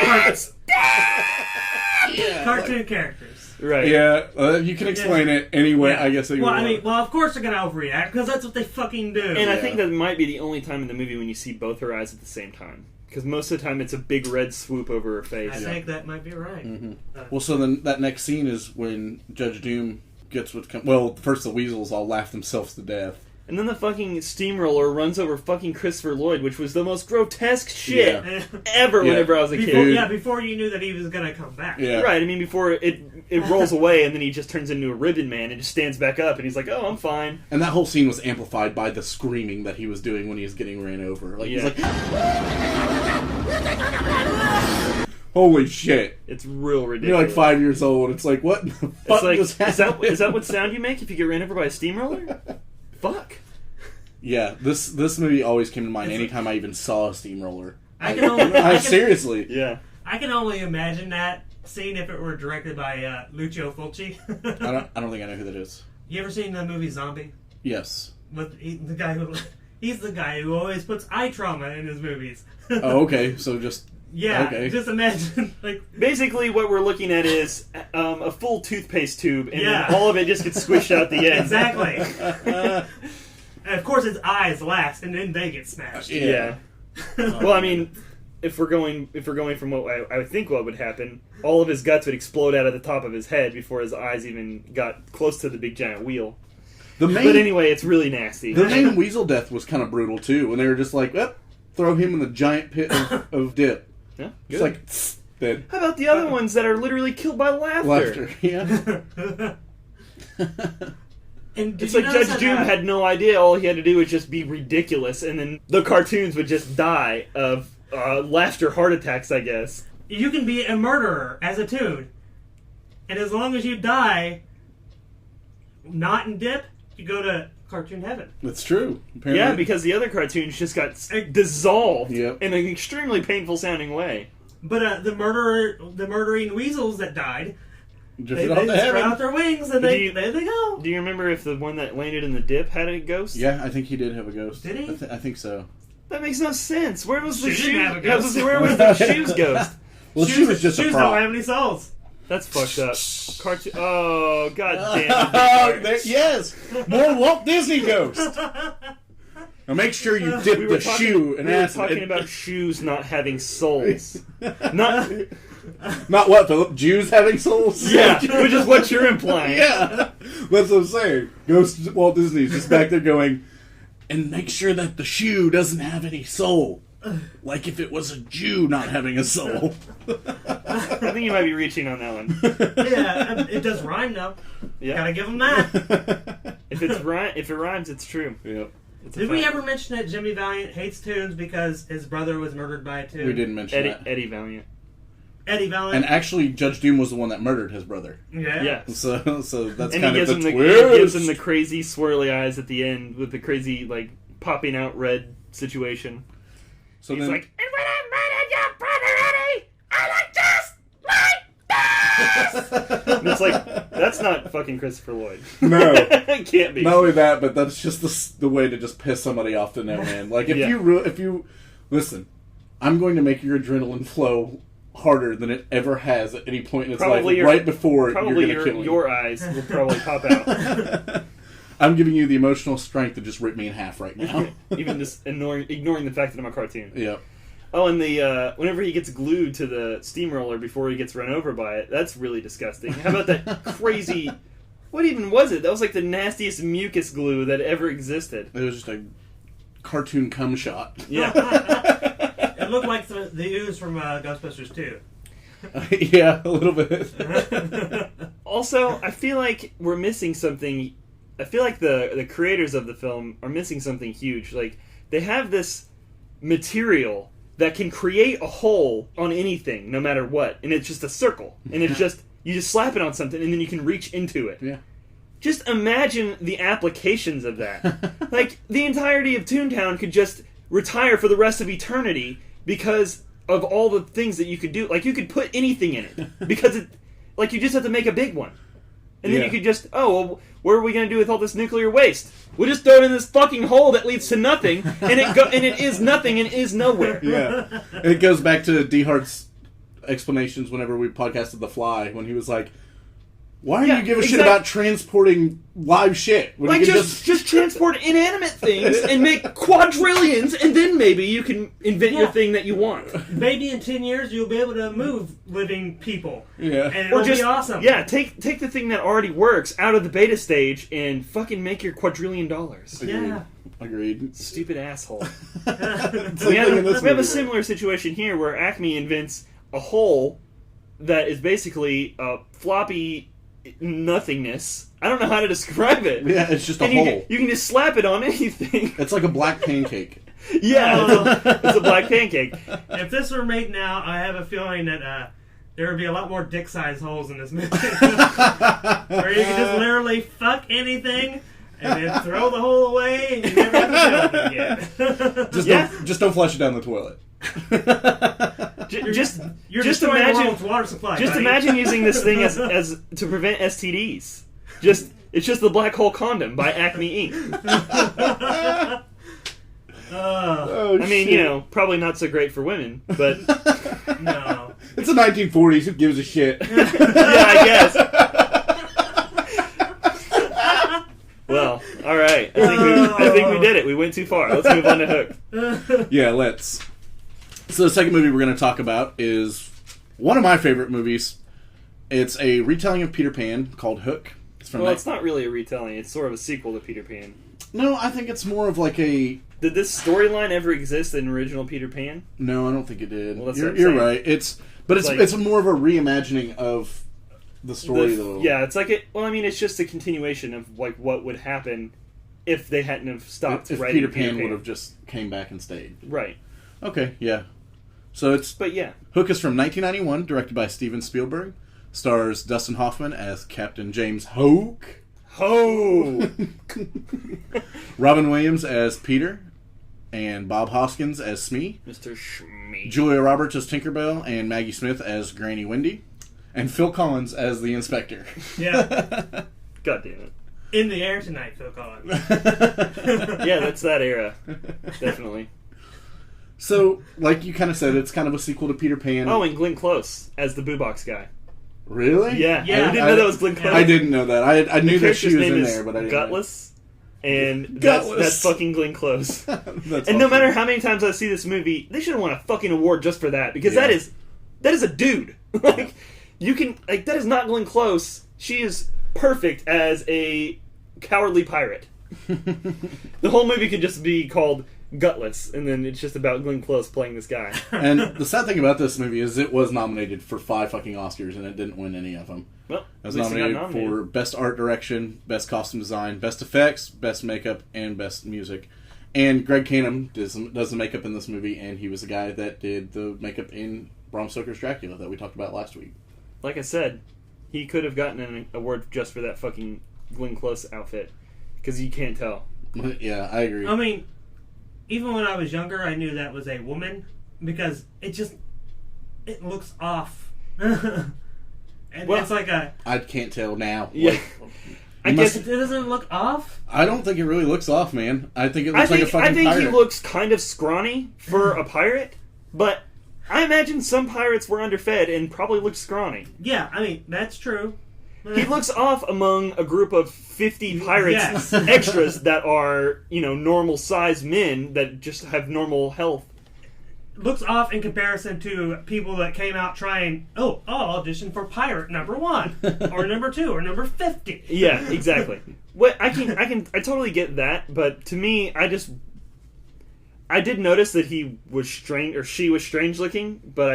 cartoon characters. Right. Yeah, you can explain it anyway, Yeah. I guess. Well, I mean, of course they're gonna overreact because that's what they fucking do. And I think that might be the only time in the movie when you see both her eyes at the same time. Because most of the time it's a big red swoop over her face. I think that might be right. Well, so then that next scene is when Judge Doom gets well, first the weasels all laugh themselves to death. And then the fucking steamroller runs over fucking Christopher Lloyd, which was the most grotesque shit ever whenever I was a kid. Before you knew that he was gonna come back. Yeah. Right, I mean, before it rolls away and then he just turns into a ribbon man and just stands back up and he's like, oh, I'm fine. And that whole scene was amplified by the screaming that he was doing when he was getting ran over. Like, he's like, holy shit. It's real ridiculous. You're like 5 years old. It's like, what the fuck It's like, just happened? is that what sound you make if you get ran over by a steamroller? Fuck. Yeah, this movie always came to mind anytime I even saw a steamroller. Seriously. Yeah. I can only imagine that scene if it were directed by Lucio Fulci. I don't think I know who that is. You ever seen the movie Zombie? Yes. With the guy who he's the guy who always puts eye trauma in his movies. Oh, okay. So just yeah. Okay. Just imagine like Basically, what we're looking at is a full toothpaste tube, and Yeah. then all of it just gets squished out the end. exactly. And of course, his eyes last, and then they get smashed. Yeah. Well, I mean, if we're going from what I would think what would happen, all of his guts would explode out of the top of his head before his eyes even got close to the big giant wheel. But anyway, it's really nasty. The main weasel death was kind of brutal too, when they were just like, throw him in the giant pit of dip. Yeah, It's good. like dead. How about the other ones that are literally killed by laughter? Yeah. And did It's you like notice Judge that, Doom had no idea. All he had to do was just be ridiculous, and then the cartoons would just die of laughter heart attacks, I guess. you can be a murderer as a toon, and as long as you die not in dip, you go to cartoon heaven. That's true. Apparently. Yeah, because the other cartoons just got dissolved Yep. in an extremely painful sounding way. But the murdering weasels that died, they Drifted off to spread heaven. out their wings and Do you- there they go. Do you remember if the one that landed in the dip had a ghost? Yeah, I think he did have a ghost. Did he? I think so. That makes no sense. Where was the She shoe? didn't have a I was ghost. gonna say, where was the shoes ghost? Well, she was just a shoes prop. don't have any souls. That's fucked up. Cartoon. Oh, god damn Oh, it. yes! More Walt Disney Ghost! Now make sure you dip We were the talking, shoe in we were acid. talking about shoes not having souls. Not. Not what, Philip? Jews having souls? Yeah, which is what you're implying. Yeah! That's what I'm saying. Ghost Walt Disney's just back there going, and make sure that the shoe doesn't have any soul. Like if it was a Jew not having a soul. I think you might be reaching on that one. Yeah, it does rhyme though. Yeah. Gotta give them that. If it rhymes, it's true. Yep. It's a Did we fact. ever mention that Jimmy Valiant hates tunes because his brother was murdered by a tune? We didn't mention that. Eddie Valiant? Eddie Valiant. And actually, Judge Doom was the one that murdered his brother. yeah. Yeah. So that's And kind he of gives the him the twist. he gives him the crazy swirly eyes at the end with the crazy like popping out red situation. So He's then, like, and when I murdered your brother Eddie, I like just like this. And it's like that's not fucking Christopher Lloyd. no. It can't be. Not only that, but that's just the way to just piss somebody off to no end. Like if Yeah. you listen, I'm going to make your adrenaline flow harder than it ever has at any point in its Probably life. Right before you're Probably going to kill me. your eyes will probably pop out. I'm giving you the emotional strength to just rip me in half right now. Even just ignoring the fact that I'm a cartoon. Yeah. Oh, and the whenever he gets glued to the steamroller before he gets run over by it, that's really disgusting. How about that crazy... What even was it? That was like the nastiest mucus glue that ever existed. It was just a cartoon cum shot. Yeah. It looked like the ooze from Ghostbusters 2. Yeah, a little bit. Also, I feel like we're missing something. I feel like the creators of the film are missing something huge. Like, they have this material that can create a hole on anything, no matter what, and it's just a circle. And it's just... You just slap it on something, and then you can reach into it. Yeah. Just imagine the applications of that. Like, the entirety of Toontown could just retire for the rest of eternity because of all the things that you could do. Like, you could put anything in it. Because, you just have to make a big one. And then Yeah. you could just, what are we going to do with all this nuclear waste? We'll just throw it in this fucking hole that leads to nothing, and it is nothing and is nowhere. Yeah. It goes back to DeHart's explanations whenever we podcasted The Fly, when he was like, why do you give a shit about transporting live shit? When Like, you can just transport inanimate things and make quadrillions, and then maybe you can invent your thing that you want. Maybe in 10 years you'll be able to move living people. Yeah. And it'll be awesome. Yeah, take the thing that already works out of the beta stage and fucking make your quadrillion dollars. Yeah. Agreed. Stupid asshole. It's we like in this have a movie. similar situation here where Acme invents a hole that is basically a floppy nothingness. I don't know how to describe it. Yeah, it's just a And hole. you can just slap it on anything. It's like a black pancake. Yeah, it's a black pancake. If this were made now, I have a feeling that there would be a lot more dick-sized holes in this movie. Where you can just literally fuck anything and then throw the hole away and you never have to feel it again. Just don't flush it down the toilet. You're just destroying the imagine world's water supply. Just buddy. imagine using this thing as to prevent STDs. Just It's just the Black Hole Condom by Acme Inc. Oh, I mean, shit. you know, probably not so great for women, but No. It's the 1940s. Who gives a shit? yeah, I guess. Well, all right. I think we did it. We went too far. Let's move on to Hook. Yeah, let's. So the second movie we're going to talk about is one of my favorite movies. It's a retelling of Peter Pan called Hook. It's from Well, it's not really a retelling. It's sort of a sequel to Peter Pan. No, I think it's more of like a... Did this storyline ever exist in original Peter Pan? No, I don't think it did. Well, that's you're what I'm saying. right. It's more of a reimagining of the story, though. Yeah, it's like it. Well, I mean, it's just a continuation of like what would happen if they hadn't have stopped If writing Peter Pan would have just came back and stayed. Right. Okay, yeah. So it's... But yeah. Hook is from 1991, directed by Steven Spielberg. Stars Dustin Hoffman as Captain James Hoke. Ho! Robin Williams as Peter. And Bob Hoskins as Smee. Mr. Shmee. Julia Roberts as Tinkerbell. And Maggie Smith as Granny Wendy. And Phil Collins as the Inspector. Yeah. God damn it. In the air tonight, Phil Collins. Yeah, that's that era. Definitely. So, like you kind of said, it's kind of a sequel to Peter Pan. Oh, and Glenn Close as the Boobox guy. Really? Yeah. Yeah. I didn't know that was Glenn Close. I didn't know that. I knew that she Character's was name in is there, but I didn't Gutless. And Gutless. that's fucking Glenn Close. know. That's And no awesome. matter how many times I see this movie, they should have won a fucking award just for that, because Yeah. that is a dude. Like, you can, like, that is not Glenn Close. She is perfect as a cowardly pirate. The whole movie could just be called Gutless, and then it's just about Glenn Close playing this guy. And the sad thing about this movie is it was nominated for 5 fucking Oscars, and it didn't win any of them. Well, It was at least he got nominated for Best Art Direction, Best Costume Design, Best Effects, Best Makeup, and Best Music. And Greg Canham does the makeup in this movie, and he was the guy that did the makeup in Bram Stoker's Dracula that we talked about last week. Like I said, he could have gotten an award just for that fucking Glenn Close outfit, because you can't tell. Yeah, I agree. I mean, even when I was younger, I knew that was a woman because it looks off. And Well, it's like I can't tell now. Yeah. Like, I you guess it doesn't look off. I don't think it really looks off, man. I think it I looks like a think fucking pirate. he looks kind of scrawny for a pirate, but I imagine some pirates were underfed and probably looked scrawny. Yeah, I mean, that's true. He looks off among a group of 50 pirates Yes. extras that are, normal sized men that just have normal health. Looks off in comparison to people that came out trying, I'll audition for pirate number 1 or number 2 or number 50. Yeah, exactly. I totally get that, but to me, I did notice that he was strange, or she was strange looking, but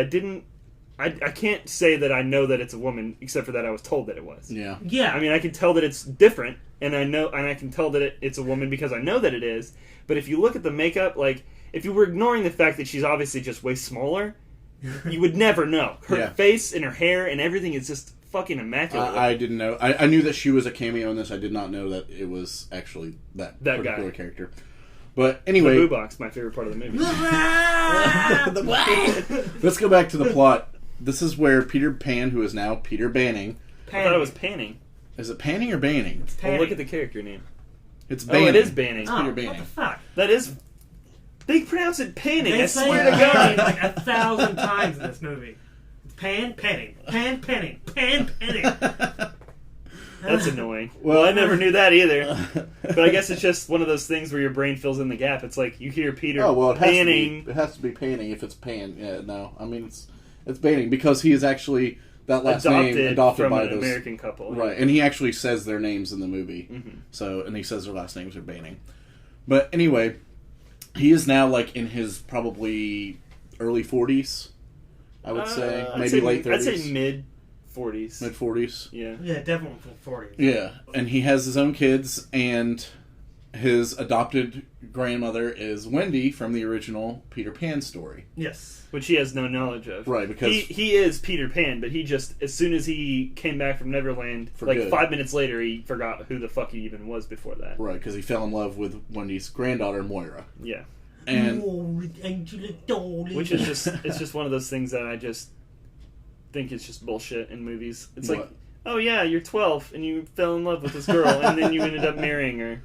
I can't say that I know that it's a woman, except for that I was told that it was. Yeah. Yeah. I mean, I can tell that it's different, and I can tell that it's a woman because I know that it is. But if you look at the makeup, like, if you were ignoring the fact that she's obviously just way smaller, you would never know. Her face and her hair and everything is just fucking immaculate. I didn't know. I knew that she was a cameo in this. I did not know that it was actually that particular guy. character. But anyway, The Boo Box, my favorite part of the movie. let's go back to the plot. This is where Peter Pan, who is now Peter Banning. I thought it was Panning. Is it Panning or Banning? Oh, look at the character name. It's Oh, Banning. it is Banning. Oh, Peter what Banning. the fuck? That is... They pronounce it Panning, They I say swear to it God. like 1,000 times in this movie. It's penning, pan penning. That's annoying. Well, Well, I never knew that either. But I guess it's just one of those things where your brain fills in the gap. It's like you hear Peter Oh well, Panning. it has to be Panning if it's Pan. Yeah, no, I mean it's Banning because he is actually that last name adopted from by an those American couple. right, and he actually says their names in the movie. Mm-hmm. So, and he says their last names are Banning. But anyway, he is now like in his probably early 40s. I would say maybe late 30s. I'd say mid 40s. Mid 40s. Yeah. Yeah, definitely for 40. Yeah, and he has his own kids, and his adopted grandmother is Wendy from the original Peter Pan story. Yes. Which he has no knowledge of. Right, because he is Peter Pan, but he just, as soon as he came back from Neverland, For like good. 5 minutes later, he forgot who the fuck he even was before that. right, because he fell in love with Wendy's granddaughter Moira, Yeah. and Which is just, it's just one of those things that I just think is just bullshit in movies. It's What? like, oh yeah, you're 12 and you fell in love with this girl and then you ended up marrying her.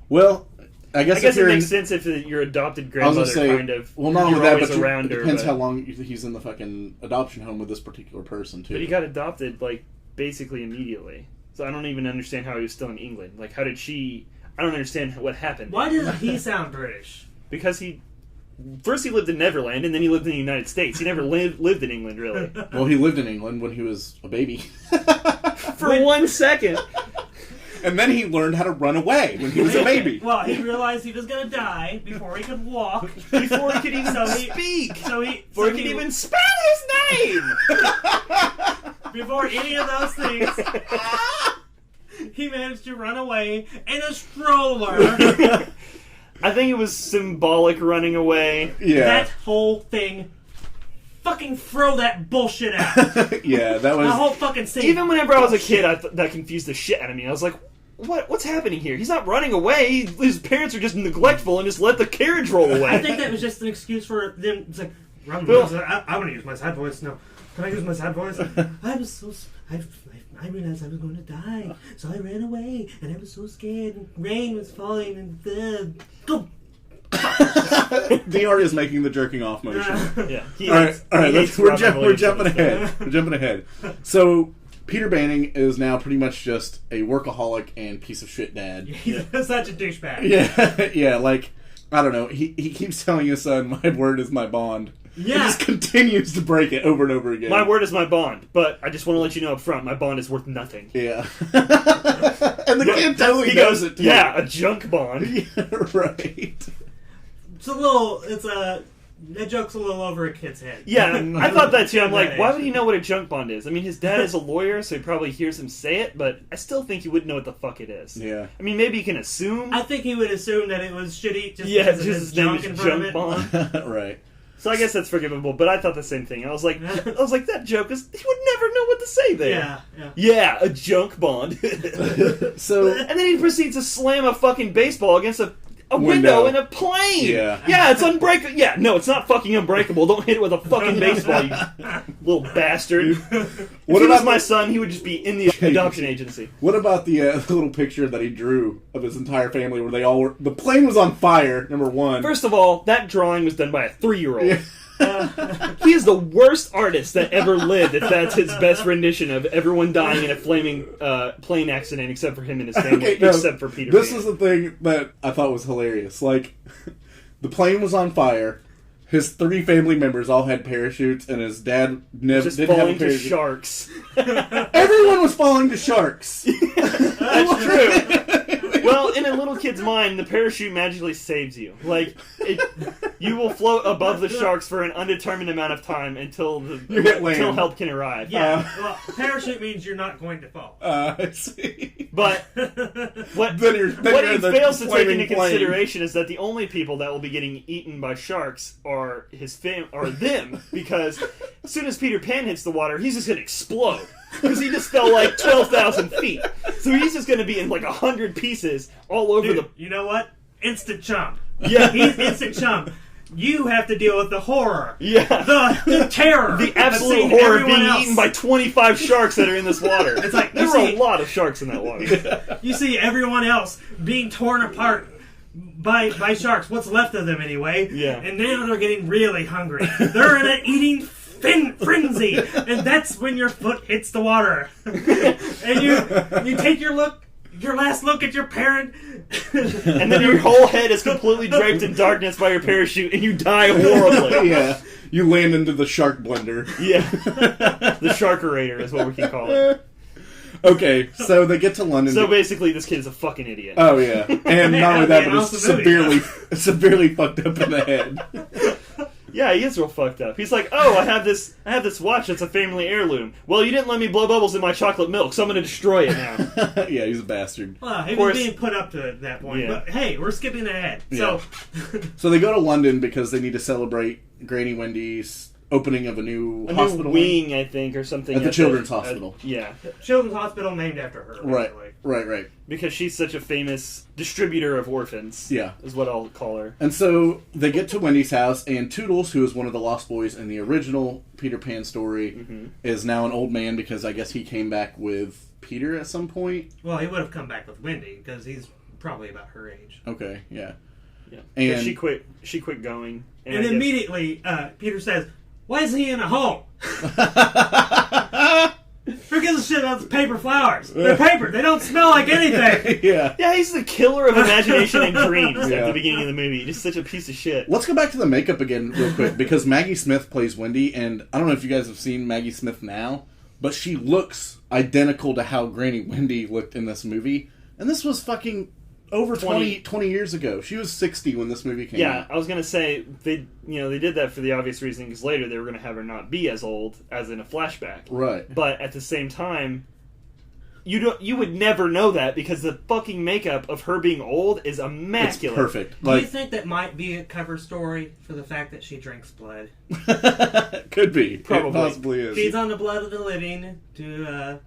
Well, I guess it makes sense if your adopted grandmother kind of. Well, not only that, but around it her, depends how long he's in the fucking adoption home with this particular person too. But he got adopted like basically immediately, so I don't even understand how he was still in England. Like, how did she? I don't understand what happened. Why doesn't he sound British? Because first he lived in Neverland, and then he lived in the United States. He never lived in England, really. Well, he lived in England when he was a baby. For 1 second. And then he learned how to run away when he was a baby. Well, he realized he was going to die before he could walk. Before he could even speak. Before he could even spell his name. Before any of those things, he managed to run away in a stroller. I think it was symbolic running away. Yeah. That whole thing. Fucking throw that bullshit out. Yeah, that was... The whole fucking scene. Even whenever I was a kid, that confused the shit out of me. I was like, what's happening here? He's not running away. His parents are just neglectful and just let the carriage roll away. I think that was just an excuse for them. It's like, I want to use my sad voice. No. Can I use my sad voice? I realized I was going to die, so I ran away, and I was so scared, and rain was falling, and go. DeHart is making the jerking off motion. Yeah. All right. We're jumping ahead. We're jumping ahead. So Peter Banning is now pretty much just a workaholic and piece of shit dad. He's such a douchebag. Yeah, yeah. Like, I don't know. He keeps telling his son, "My word is my bond." Yeah. He just continues to break it over and over again. My word is my bond, but I just want to let you know up front, my bond is worth nothing. Yeah. And the kid totally knows it too. Yeah, a junk bond. Yeah, right. That joke's a little over a kid's head. Yeah, I thought that too. I'm like, why would he know what a junk bond is? I mean, his dad is a lawyer, so he probably hears him say it, but I still think he wouldn't know what the fuck it is. Yeah. I mean, maybe he can assume. I think he would assume that it was shitty just because of his junk in front of it. Bond. Right. So I guess that's forgivable, but I thought the same thing. I was like, that joke is, he would never know what to say there. Yeah, a junk bond. So, and then he proceeds to slam a fucking baseball against a window in a plane. Yeah, it's unbreakable. Yeah, no, it's not fucking unbreakable. Don't hit it with a fucking baseball, you little bastard. If he was my son, he would just be in the adoption agency. What about the little picture that he drew of his entire family where they all were... The plane was on fire, number one. First of all, that drawing was done by a 3-year-old. Yeah. He is the worst artist that ever lived if that's his best rendition of everyone dying in a flaming plane accident except for him and his family, except for Peter Pan. This is the thing that I thought was hilarious. Like, the plane was on fire, his 3 family members all had parachutes, and his dad didn't have a parachute. To sharks. Everyone was falling to sharks. That's true. Well, in a little kid's mind, the parachute magically saves you. Like, you will float above the sharks for an undetermined amount of time until help can arrive. Yeah, well, parachute means you're not going to fall. I see. But what he fails to take into consideration is that the only people that will be getting eaten by sharks are them, because as soon as Peter Pan hits the water, he's just going to explode. Because he just fell like 12,000 feet. So he's just going to be in like 100 pieces all over the... You know what? Instant chump. Yeah. He's instant chump. You have to deal with the horror. Yeah. The terror. The absolute horror of being eaten by 25 sharks that are in this water. It's like, there were a lot of sharks in that water. Yeah. You see everyone else being torn apart by sharks. What's left of them anyway. Yeah. And now they're getting really hungry. They're in an eating frenzy, and that's when your foot hits the water, and you take your last look at your parent, and then your whole head is completely draped in darkness by your parachute, and you die horribly. Yeah, you land into the shark blender. Yeah, the sharkerator is what we can call it. Okay, so they get to London. So basically, this kid is a fucking idiot. Oh yeah, and not only that, but he's severely fucked up in the head. Yeah, he is real fucked up. He's like, oh, I have this watch that's a family heirloom. Well, you didn't let me blow bubbles in my chocolate milk, so I'm going to destroy it now. Yeah, he's a bastard. Well, he was being put up to that point. Yeah. But hey, we're skipping ahead. Yeah. So they go to London because they need to celebrate Granny Wendy's opening of a new A hospital new wing, I think, or something. at the children's hospital. Yeah. Children's Hospital named after her. Basically. Right. Because she's such a famous distributor of orphans. Yeah. Is what I'll call her. And so they get to Wendy's house, and Toodles, who is one of the Lost Boys in the original Peter Pan story, is now an old man because I guess he came back with Peter at some point. Well, he would have come back with Wendy because he's probably about her age. Okay, yeah. Yeah. And she quit going. And I guess- immediately, Peter says, "Why is he in a home?" Who gives a shit about the paper flowers? They're paper. They don't smell like anything. Yeah. Yeah, he's the killer of imagination and dreams at Yeah. the beginning of the movie. Just such a piece of shit. Let's go back to the makeup again real quick, because Maggie Smith plays Wendy, and I don't know if you guys have seen Maggie Smith now, but she looks identical to how Granny Wendy looked in this movie. And this was fucking over 20 years ago. She was 60 when this movie came Yeah, out. I was gonna say they did that for the obvious reason because later they were gonna have her not be as old as in a flashback. Right. But at the same time, you would never know that because the fucking makeup of her being old is It's immaculate. perfect. Do you Like, think that might be a cover story for the fact that she drinks blood? could be. Probably. It possibly is. Feeds on the blood of the living to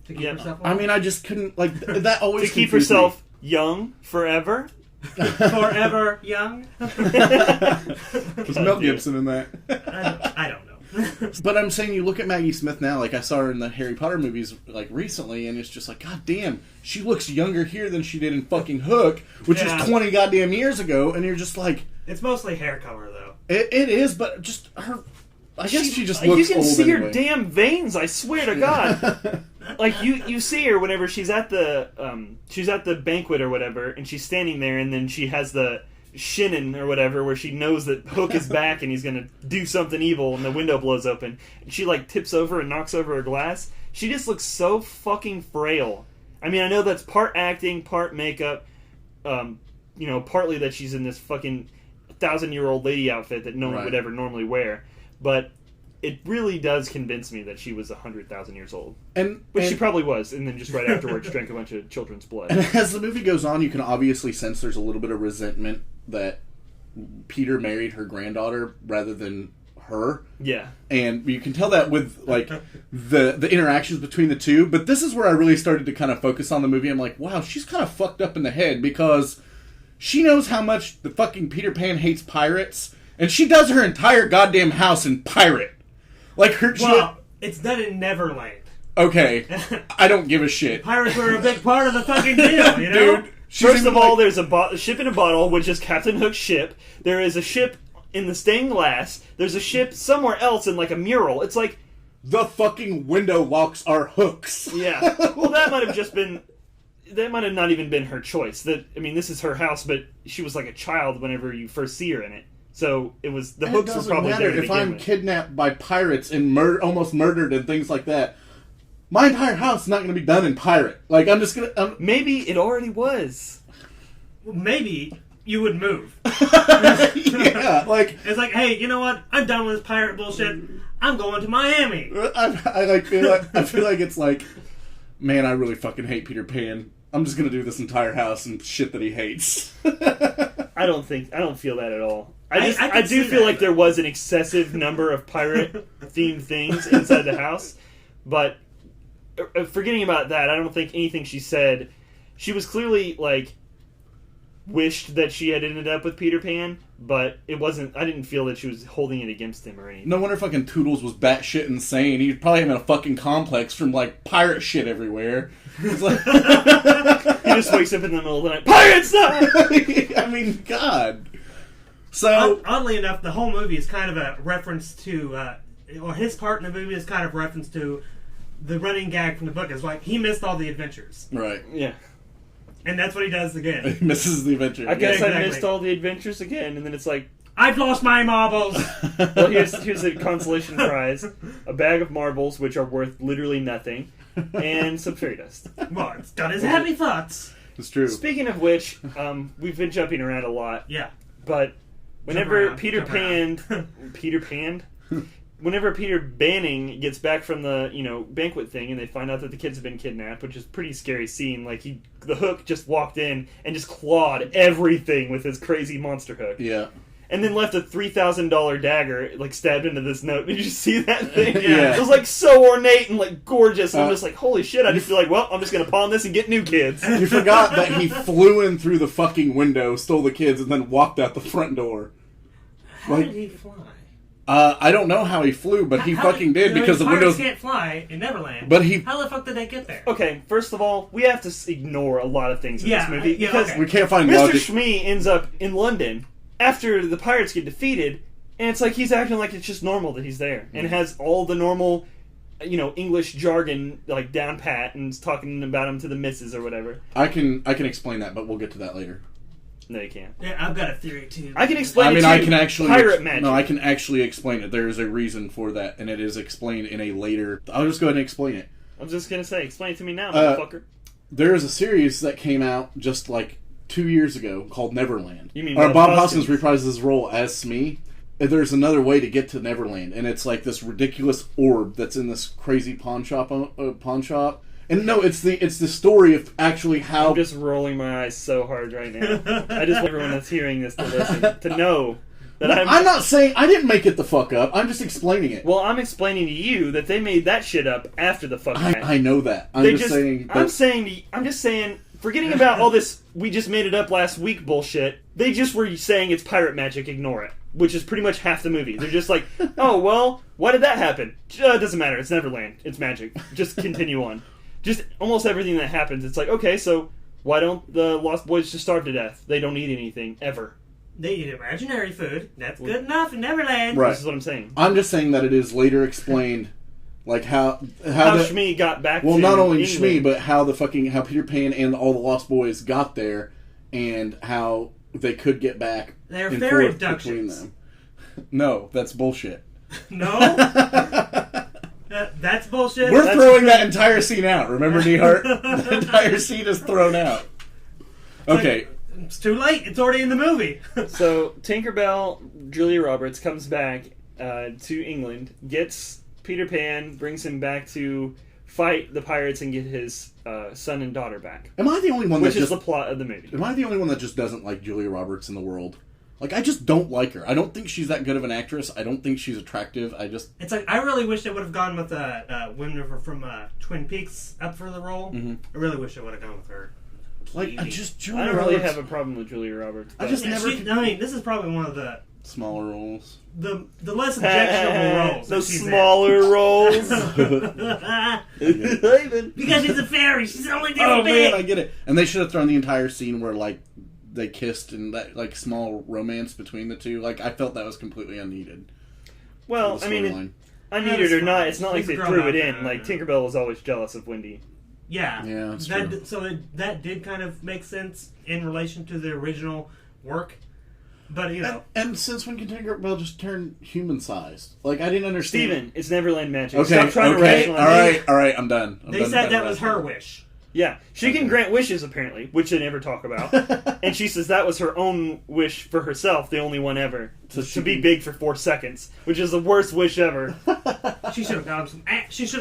keep Yeah. herself I alive. mean, I just couldn't, like, that always To keep confused me. herself young forever. forever young. Was Mel Gibson in that? I don't know. But I'm saying, you look at Maggie Smith now, like I saw her in the Harry Potter movies, like recently, and it's just like, god damn, she looks younger here than she did in fucking Hook, which Yeah. is 20 goddamn years ago, and you're just like, It's mostly hair color, though. it is, but just her, I guess she just looks You can old see anyway. her damn veins. I swear to God. Like you see her whenever she's at the banquet or whatever, and she's standing there, and then she has the shinnin or whatever, where she knows that Hook is back and he's gonna do something evil, and the window blows open, and she like tips over and knocks over a glass. She just looks so fucking frail. I mean, I know that's part acting, part makeup. Partly that she's in this fucking 1,000-year-old lady outfit that no one Right. would ever normally wear, but it really does convince me that she was 100,000 years old. Which she probably was, and then just right afterwards drank a bunch of children's blood. And as the movie goes on, you can obviously sense there's a little bit of resentment that Peter married her granddaughter rather than her. Yeah. And you can tell that with, like, the interactions between the two. But this is where I really started to kind of focus on the movie. I'm like, wow, she's kind of fucked up in the head, because she knows how much the fucking Peter Pan hates pirates, and she does her entire goddamn house in pirate. Like, her... Well, it's done in Neverland. Okay, I don't give a shit. Pirates were a big part of the fucking deal, you know? Dude, she's First even of all, like- there's a ship in a bottle, which is Captain Hook's ship. There is a ship in the stained glass. There's a ship somewhere else in, like, a mural. It's like... the fucking window locks are hooks. Yeah. Well, that might have just been... That might have not even been her choice. This is her house, but she was like a child whenever you first see her in it. So it was... The It hooks were doesn't probably matter there to if begin I'm with. kidnapped by pirates and almost murdered and things like that. My entire house is not going to be done in pirate. Like, I'm just going to... Maybe it already was. Well, maybe you would move. yeah, like... It's like, hey, you know what? I'm done with this pirate bullshit. I'm going to Miami. I feel like it's like, man, I really fucking hate Peter Pan. I'm just going to do this entire house and shit that he hates. I don't feel that at all. I I can do see feel that. like there was an excessive number of pirate themed things inside the house, but forgetting about that, I don't think anything she said. She was clearly like wished that she had ended up with Peter Pan, but it wasn't. I didn't feel that she was holding it against him or anything. No wonder fucking Toodles was batshit insane. He's probably having a fucking complex from, like, pirate shit everywhere. It's like... He just wakes up in the middle of the night. Pirates! No! I mean, God. So... Oddly enough, the whole movie is kind of a reference to, or his part in the movie is kind of reference to the running gag from the book. Is like, he missed all the adventures. Right. Yeah. And that's what he does again. He misses the adventure. I guess exactly. I missed all the adventures again, and then it's like, I've lost my marbles. well, here's a consolation prize: a bag of marbles, which are worth literally nothing, and some fairy dust. Well, it's got his happy thoughts. It's true. Speaking of which, we've been jumping around a lot, Yeah. but whenever around, Peter jump Pan, whenever Peter Banning gets back from the banquet thing, and they find out that the kids have been kidnapped, which is a pretty scary scene. Like the Hook just walked in and just clawed everything with his crazy monster hook. Yeah. and then left a $3,000 dagger like stabbed into this note. Did you see that thing? Yeah. It was like so ornate and like gorgeous. I'm just like, holy shit! I just feel like, well, I'm just gonna pawn this and get new kids. You forgot that he flew in through the fucking window, stole the kids, and then walked out the front door. How did he fly? I don't know how he flew, but he fucking did because the windows can't fly in Neverland. But how the fuck did they get there? Okay, first of all, we have to ignore a lot of things in this movie because we can't find Mr. logic. Shmee ends up in London after the pirates get defeated, and it's like he's acting like it's just normal that he's there and has all the normal, English jargon like down pat and is talking about him to the missus or whatever. I can explain that, but we'll get to that later. No, you can't. Yeah, I've got a theory too. I can explain. I can actually pirate magic. No, I can actually explain it. There is a reason for that, and it is explained in a later. I'll just go ahead and explain it. I'm just gonna say, explain it to me now, motherfucker. There is a series that came out just like 2 years ago called Neverland. You mean Bob Hoskins reprises his role as Smee. And there's another way to get to Neverland, and it's like this ridiculous orb that's in this crazy pawn shop. And no, it's the story of actually how. I'm just rolling my eyes so hard right now. I just want everyone that's hearing this to listen to know that I'm not saying I didn't make it the fuck up. I'm just explaining it. Well, I'm explaining to you that they made that shit up after the fuck. I know that. I'm just saying. I'm just saying. Forgetting about all this, we just made it up last week bullshit. They just were saying it's pirate magic. Ignore it. Which is pretty much half the movie. They're just like, oh well, why did that happen? It doesn't matter. It's Neverland. It's magic. Just continue on. Just almost everything that happens, it's like, okay, so why don't the Lost Boys just starve to death? They don't eat anything, ever. They eat imaginary food. That's good enough in Neverland. Right. This is what I'm saying. I'm just saying that it is later explained, like how Shmee got back. Well, to not only England. Shmee, but how Peter Pan and all the Lost Boys got there, and how they could get back. They're and fairy forth between abductions. them. No, that's bullshit. No. That's bullshit. We're throwing that entire scene out. Remember, DeHart? The entire scene is thrown out. Okay. It's too late. It's already in the movie. So Tinkerbell, Julia Roberts, comes back to England, gets Peter Pan, brings him back to fight the pirates and get his son and daughter back. Am I the only one Which is the plot of the movie. Am I the only one that just doesn't like Julia Roberts in the world? Like, I just don't like her. I don't think she's that good of an actress. I don't think she's attractive. It's like, I really wish they would have gone with women from Twin Peaks up for the role. Mm-hmm. I really wish they would have gone with her. Like, I don't really have a problem with Julia Roberts. I just never. This is probably one of the smaller roles. The less objectionable roles. Those smaller roles. Because she's a fairy. She's only this Oh big. man, I get it. And they should have thrown the entire scene where like they kissed and that like small romance between the two. Like I felt that was completely unneeded. Well, I mean, unneeded or not, it's not like they threw it in. Like Tinkerbell was always jealous of Wendy. Yeah, that's true. So that did kind of make sense in relation to the original work. But, And since when can Tinkerbell just turn human-sized? Like, I didn't understand. Steven, it's Neverland magic. Okay, Stop trying to rationalize. All right, I'm done. They said that was her wish. Yeah, she can grant wishes, apparently, which they never talk about. And she says that was her own wish for herself, the only one ever, to be big for 4 seconds, which is the worst wish ever. She should have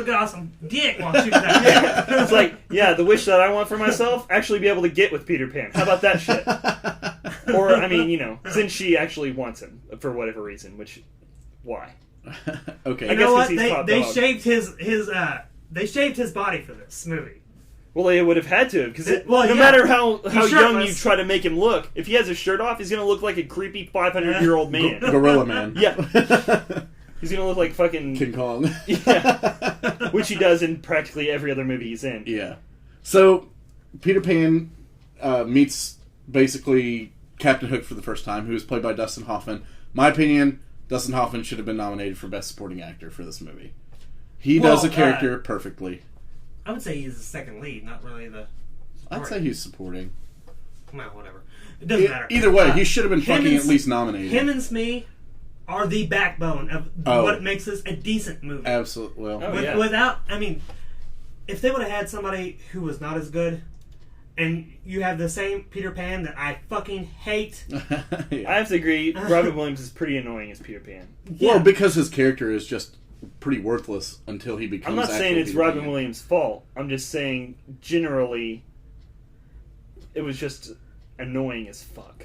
got some dick while she was out there. It's like, yeah, the wish that I want for myself, actually be able to get with Peter Pan. How about that shit? Or, I mean, since she actually wants him, for whatever reason, which, why? Okay. You know what? They shaved his body for this movie. Well, they would have had to, because no matter how young you try to make him look, if he has his shirt off, he's going to look like a creepy 500-year-old man. Gorilla Man. Yeah. He's going to look like fucking... King Kong. Yeah. Which he does in practically every other movie he's in. Yeah. So, Peter Pan meets, basically, Captain Hook for the first time, who was played by Dustin Hoffman. My opinion, Dustin Hoffman should have been nominated for Best Supporting Actor for this movie. He does the character perfectly. I would say he's the second lead, not really the... I'd say he's supporting. Well, whatever. It doesn't matter. Either way, he should have been fucking at least nominated. Him and Smee are the backbone of what makes this a decent movie. Absolutely. Well, without... I mean, if they would have had somebody who was not as good, and you have the same Peter Pan that I fucking hate... Yeah. I have to agree, Robin Williams is pretty annoying as Peter Pan. Yeah. Well, because his character is just... pretty worthless until he becomes. I'm not saying it's Robin Williams' fault. I'm just saying generally, it was just annoying as fuck.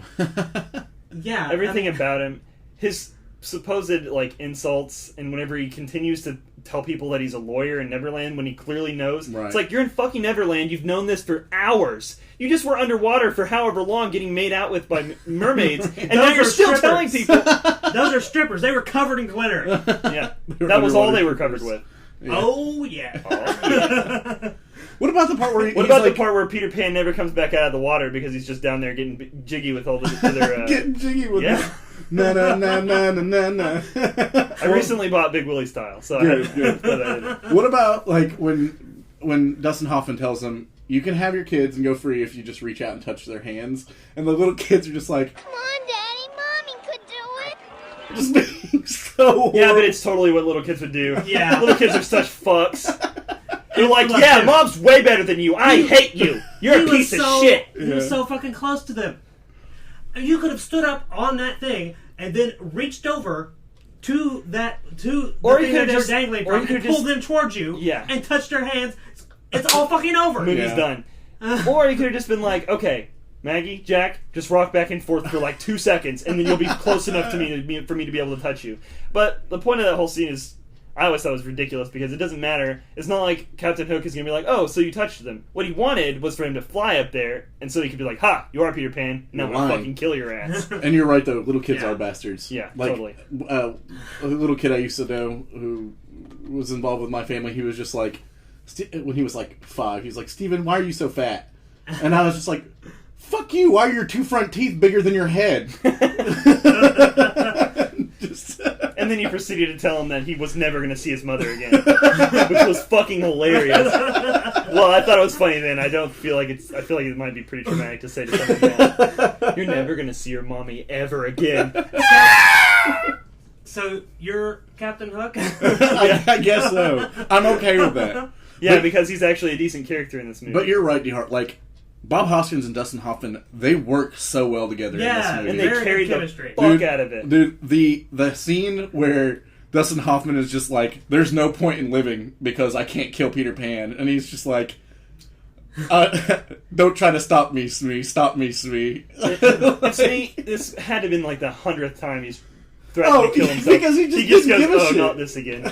Yeah. Everything about him. His supposed, like, insults, and whenever he continues to tell people that he's a lawyer in Neverland when he clearly knows. Right. It's like, you're in fucking Neverland, you've known this for hours. You just were underwater for however long getting made out with by mermaids, and now you're still telling people. Those are strippers. They were covered in glitter. Yeah. That was all they were covered with. Yeah. Oh, yeah. What about the part where the part where Peter Pan never comes back out of the water because he's just down there getting jiggy with all the other... getting jiggy with yeah. Na na na na na na. I recently bought Big Willie style, so good. What about like when Dustin Hoffman tells them you can have your kids and go free if you just reach out and touch their hands, and the little kids are just like, Come on, Daddy, Mommy could do it. just being so horrible. Yeah, but it's totally what little kids would do. Yeah. Little kids are such fucks. They're like, yeah, Mom's way better than you. I hate you. You're a piece of shit. He was so fucking close to them. You could have stood up on that thing and then reached over to the thing that they're dangling from and pulled them towards you and touched their hands. It's all fucking over. Movie's done. Or you could have just been like, okay, Maggie, Jack, just rock back and forth for like 2 seconds, and then you'll be close enough to me for me to be able to touch you. But the point of that whole scene is, I always thought it was ridiculous because it doesn't matter. It's not like Captain Hook is going to be like, oh, so you touched them. What he wanted was for him to fly up there, and so he could be like, ha, you are Peter Pan, now I'm going to fucking kill your ass. And you're right, though. Little kids are bastards. Yeah, like, totally. A little kid I used to know who was involved with my family, he was just like, when he was like 5, he was like, Steven, why are you so fat? And I was just like, fuck you, why are your 2 front teeth bigger than your head? And then you proceeded to tell him that he was never going to see his mother again, which was fucking hilarious. Well, I thought it was funny then. I feel like it might be pretty traumatic to say to someone that you're never going to see your mommy ever again. So you're Captain Hook? I guess so. I'm okay with that. Yeah, because he's actually a decent character in this movie. But you're right, DeHart. Like, Bob Hoskins and Dustin Hoffman, they work so well together in this movie. And they carried the fuck out of it. Dude, the scene where Dustin Hoffman is just like, there's no point in living because I can't kill Peter Pan. And he's just like, don't try to stop me, Smee. Stop me, Smee. Smee, this had to have been like the 100th time he's threatened to kill himself. Because he just didn't give a shit. Not this again.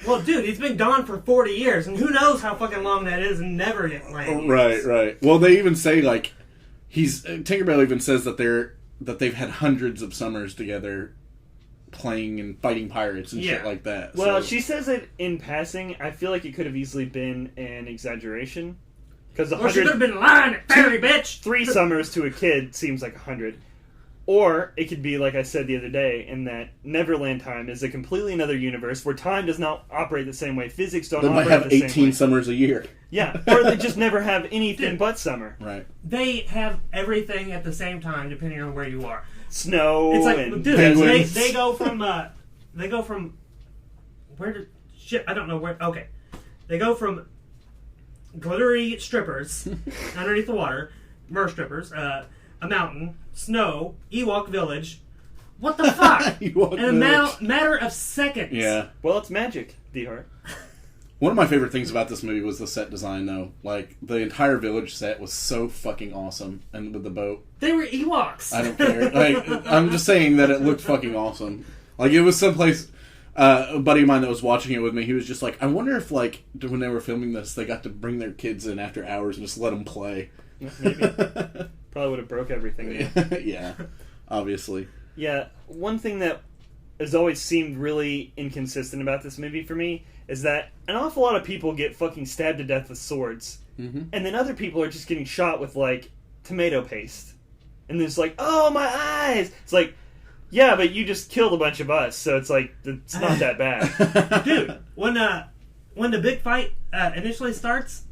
Well, dude, he's been gone for 40 years, and who knows how fucking long that is and never get land. Right. Well, they even say, like, Tinkerbell even says that they've had hundreds of summers together playing and fighting pirates and shit like that. Well, she says it in passing. I feel like it could have easily been an exaggeration. Because she could have been lying, fairy bitch! 3 summers to a kid seems like 100. Or it could be, like I said the other day, in that Neverland time is a completely another universe where time does not operate the same way. Physics don't operate the same way. They might have 18 summers a year. Yeah, or they just never have anything but summer. Right. They have everything at the same time, depending on where you are. Snow it's like, and dude, penguins. They go from where did shit? I don't know where. Okay, they go from glittery strippers underneath the water, mer strippers, a mountain, snow, Ewok village. What the fuck? In a matter of seconds. Yeah. Well, it's magic, DeHart. One of my favorite things about this movie was the set design, though. Like, the entire village set was so fucking awesome. And with the boat. They were Ewoks. I don't care. Like, I'm just saying that it looked fucking awesome. Like, it was someplace... a buddy of mine that was watching it with me, he was just like, I wonder if, like, when they were filming this, they got to bring their kids in after hours and just let them play. Maybe. Probably would have broke everything. Yeah, obviously. Yeah, one thing that has always seemed really inconsistent about this movie for me is that an awful lot of people get fucking stabbed to death with swords, and then other people are just getting shot with, like, tomato paste. And it's like, oh, my eyes! It's like, yeah, but you just killed a bunch of us, so it's like, it's not that bad. Dude, when the big fight initially starts,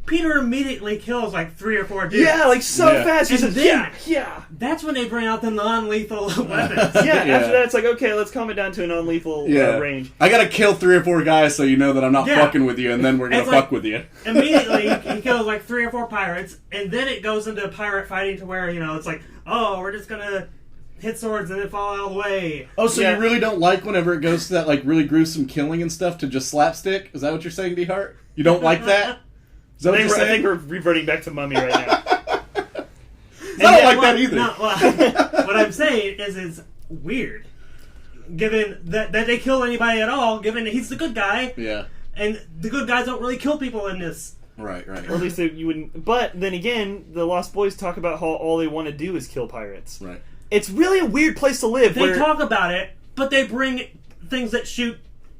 Peter immediately kills like 3 or 4 dudes. Yeah, like fast. And then, yeah. That's when they bring out the non-lethal weapons. Yeah, after that, it's like, okay, let's calm it down to a non-lethal range. I gotta kill 3 or 4 guys so you know that I'm not fucking with you, and then we're gonna fuck with you. Immediately, he kills like 3 or 4 pirates, and then it goes into pirate fighting to where, it's like, oh, we're just gonna hit swords and then fall out of the way. Oh, so you really don't like whenever it goes to that like really gruesome killing and stuff to just slapstick? Is that what you're saying, DeHart? You don't like that? Is that what you're saying? I think we're reverting back to Mummy right now. I don't like that either. No, well, what I'm saying is it's weird. Given that they kill anybody at all, given that he's the good guy. Yeah. And the good guys don't really kill people in this. Right. Or at least you wouldn't. But then again, the Lost Boys talk about how all they want to do is kill pirates. Right. It's really a weird place to live. They talk about it, but they bring things that shoot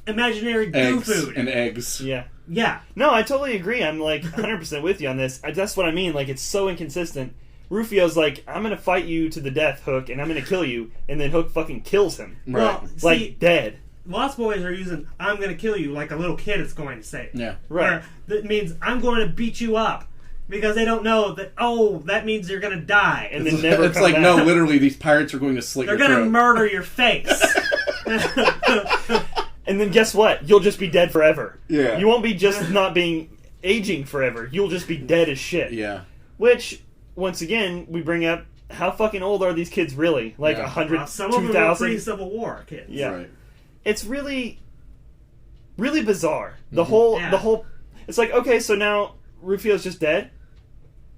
imaginary goo food. And eggs. Yeah. Yeah. No, I totally agree. I'm like 100% with you on this. That's what I mean. Like, it's so inconsistent. Rufio's like, I'm going to fight you to the death, Hook, and I'm going to kill you. And then Hook fucking kills him. Right. Well, Like, see, dead. Lost Boys are using "I'm going to kill you" like a little kid is going to say. Yeah. Right. Where that means I'm going to beat you up because they don't know that. Oh, that means you're going to die, And then never It's come like, back. no, literally, these pirates are going to slit they're your going throat. to murder your face. And then guess what? You'll just be dead forever. Yeah. You won't be just not being aging forever. You'll just be dead as shit. Yeah. Which, once again, we bring up, how fucking old are these kids really? Like Yeah. 100, Some of them were 2,000? pre-Civil War kids. Yeah. Right. It's really, really bizarre. The whole, it's like, okay, so now Rufio's just dead?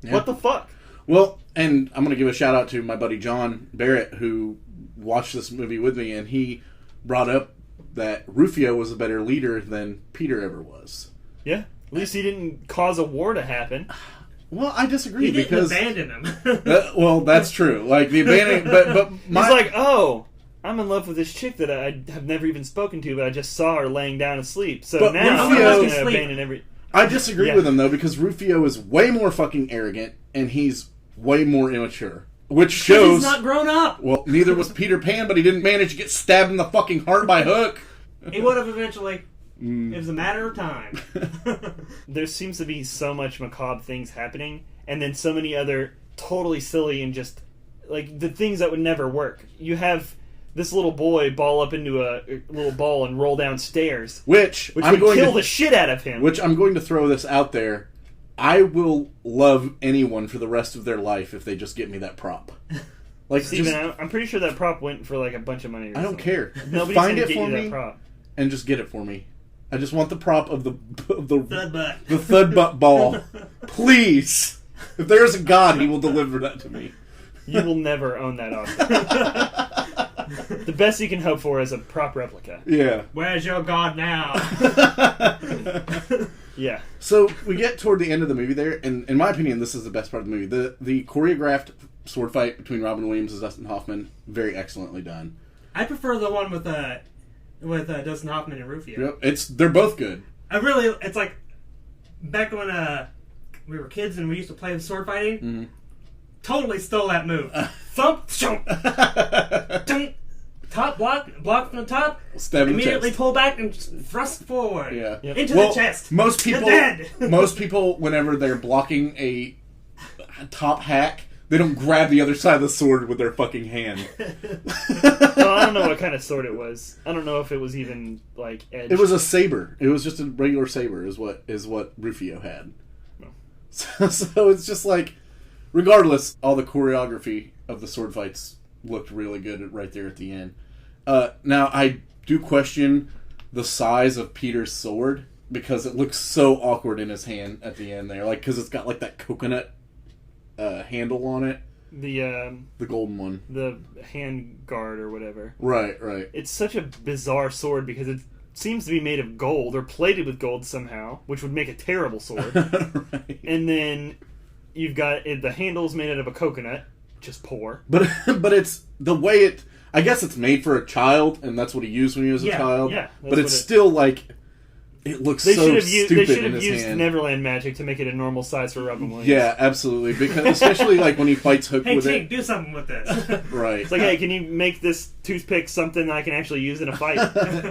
Yeah. What the fuck? Well, and I'm going to give a shout out to my buddy John Barrett, who watched this movie with me, and he brought up that Rufio was a better leader than Peter ever was. Yeah. At least he didn't cause a war to happen. Well, I disagree He didn't because abandon him. well, that's true. Like the abandoning, but He's like, oh, I'm in love with this chick that I have never even spoken to, but I just saw her laying down asleep. So But now I'm Rufio- just going to abandon every... I disagree Yeah. with him though because Rufio is way more fucking arrogant and he's way more immature, which shows. He's not grown up. Well, neither was Peter Pan, but he didn't manage to get stabbed in the fucking heart by Hook. He would have eventually. It was a matter of time. There seems to be so much macabre things happening, and then so many other totally silly and just, like, the things that would never work. You have this little boy ball up into a little ball and roll downstairs, Which which I'm would going kill to the shit out of him. Which I'm going to throw this out there. I will love anyone for the rest of their life if they just get me that prop. Like, Steven, just, I'm pretty sure that prop went for like a bunch of money. Or I don't something. care. Nobody's Find gonna it get for you me that prop. and just get it for me. I just want the prop of the Thud butt. the thud butt ball. Please. If there's a God, he will deliver that to me. You will never own that object. The best you can hope for is a prop replica. Yeah. Where's your god now? Yeah. So we get toward the end of the movie there, and in my opinion, this is the best part of the movie. The choreographed sword fight between Robin Williams and Dustin Hoffman, very excellently done. I prefer the one with Dustin Hoffman and Rufio. Yep, they're both good. It's like back when we were kids and we used to play sword fighting. Mm-hmm. Totally stole that move. Thump, shunk, dunk, top block from the top. Stab in the Immediately chest. pull back and thrust forward. Yeah. Yep. Into Well, the chest. Most people, You're dead. most people, whenever they're blocking a top hack, they don't grab the other side of the sword with their fucking hand. Well, I don't know what kind of sword it was. I don't know if it was even like edged. It was a saber. It was just a regular saber. Is what Rufio had. No. So it's just like, regardless, all the choreography of the sword fights looked really good right there at the end. Now I do question the size of Peter's sword because it looks so awkward in his hand at the end there, like because it's got like that coconut handle on it, the golden one. the hand guard or whatever. Right. It's such a bizarre sword because it seems to be made of gold or plated with gold somehow, which would make a terrible sword. Right. And then you've got the handle's made out of a coconut, just poor. But it's the way it. I guess it's made for a child, and that's what he used when he was a child. yeah, that's but it's what it- still like it looks They so should have stupid in his used hand. Neverland magic to make it a normal size for Robin Williams. Yeah, absolutely. Because especially like when he fights Hook Hey, with Tink, it. do something with this. Right. It's like, hey, can you make this toothpick something I can actually use in a fight?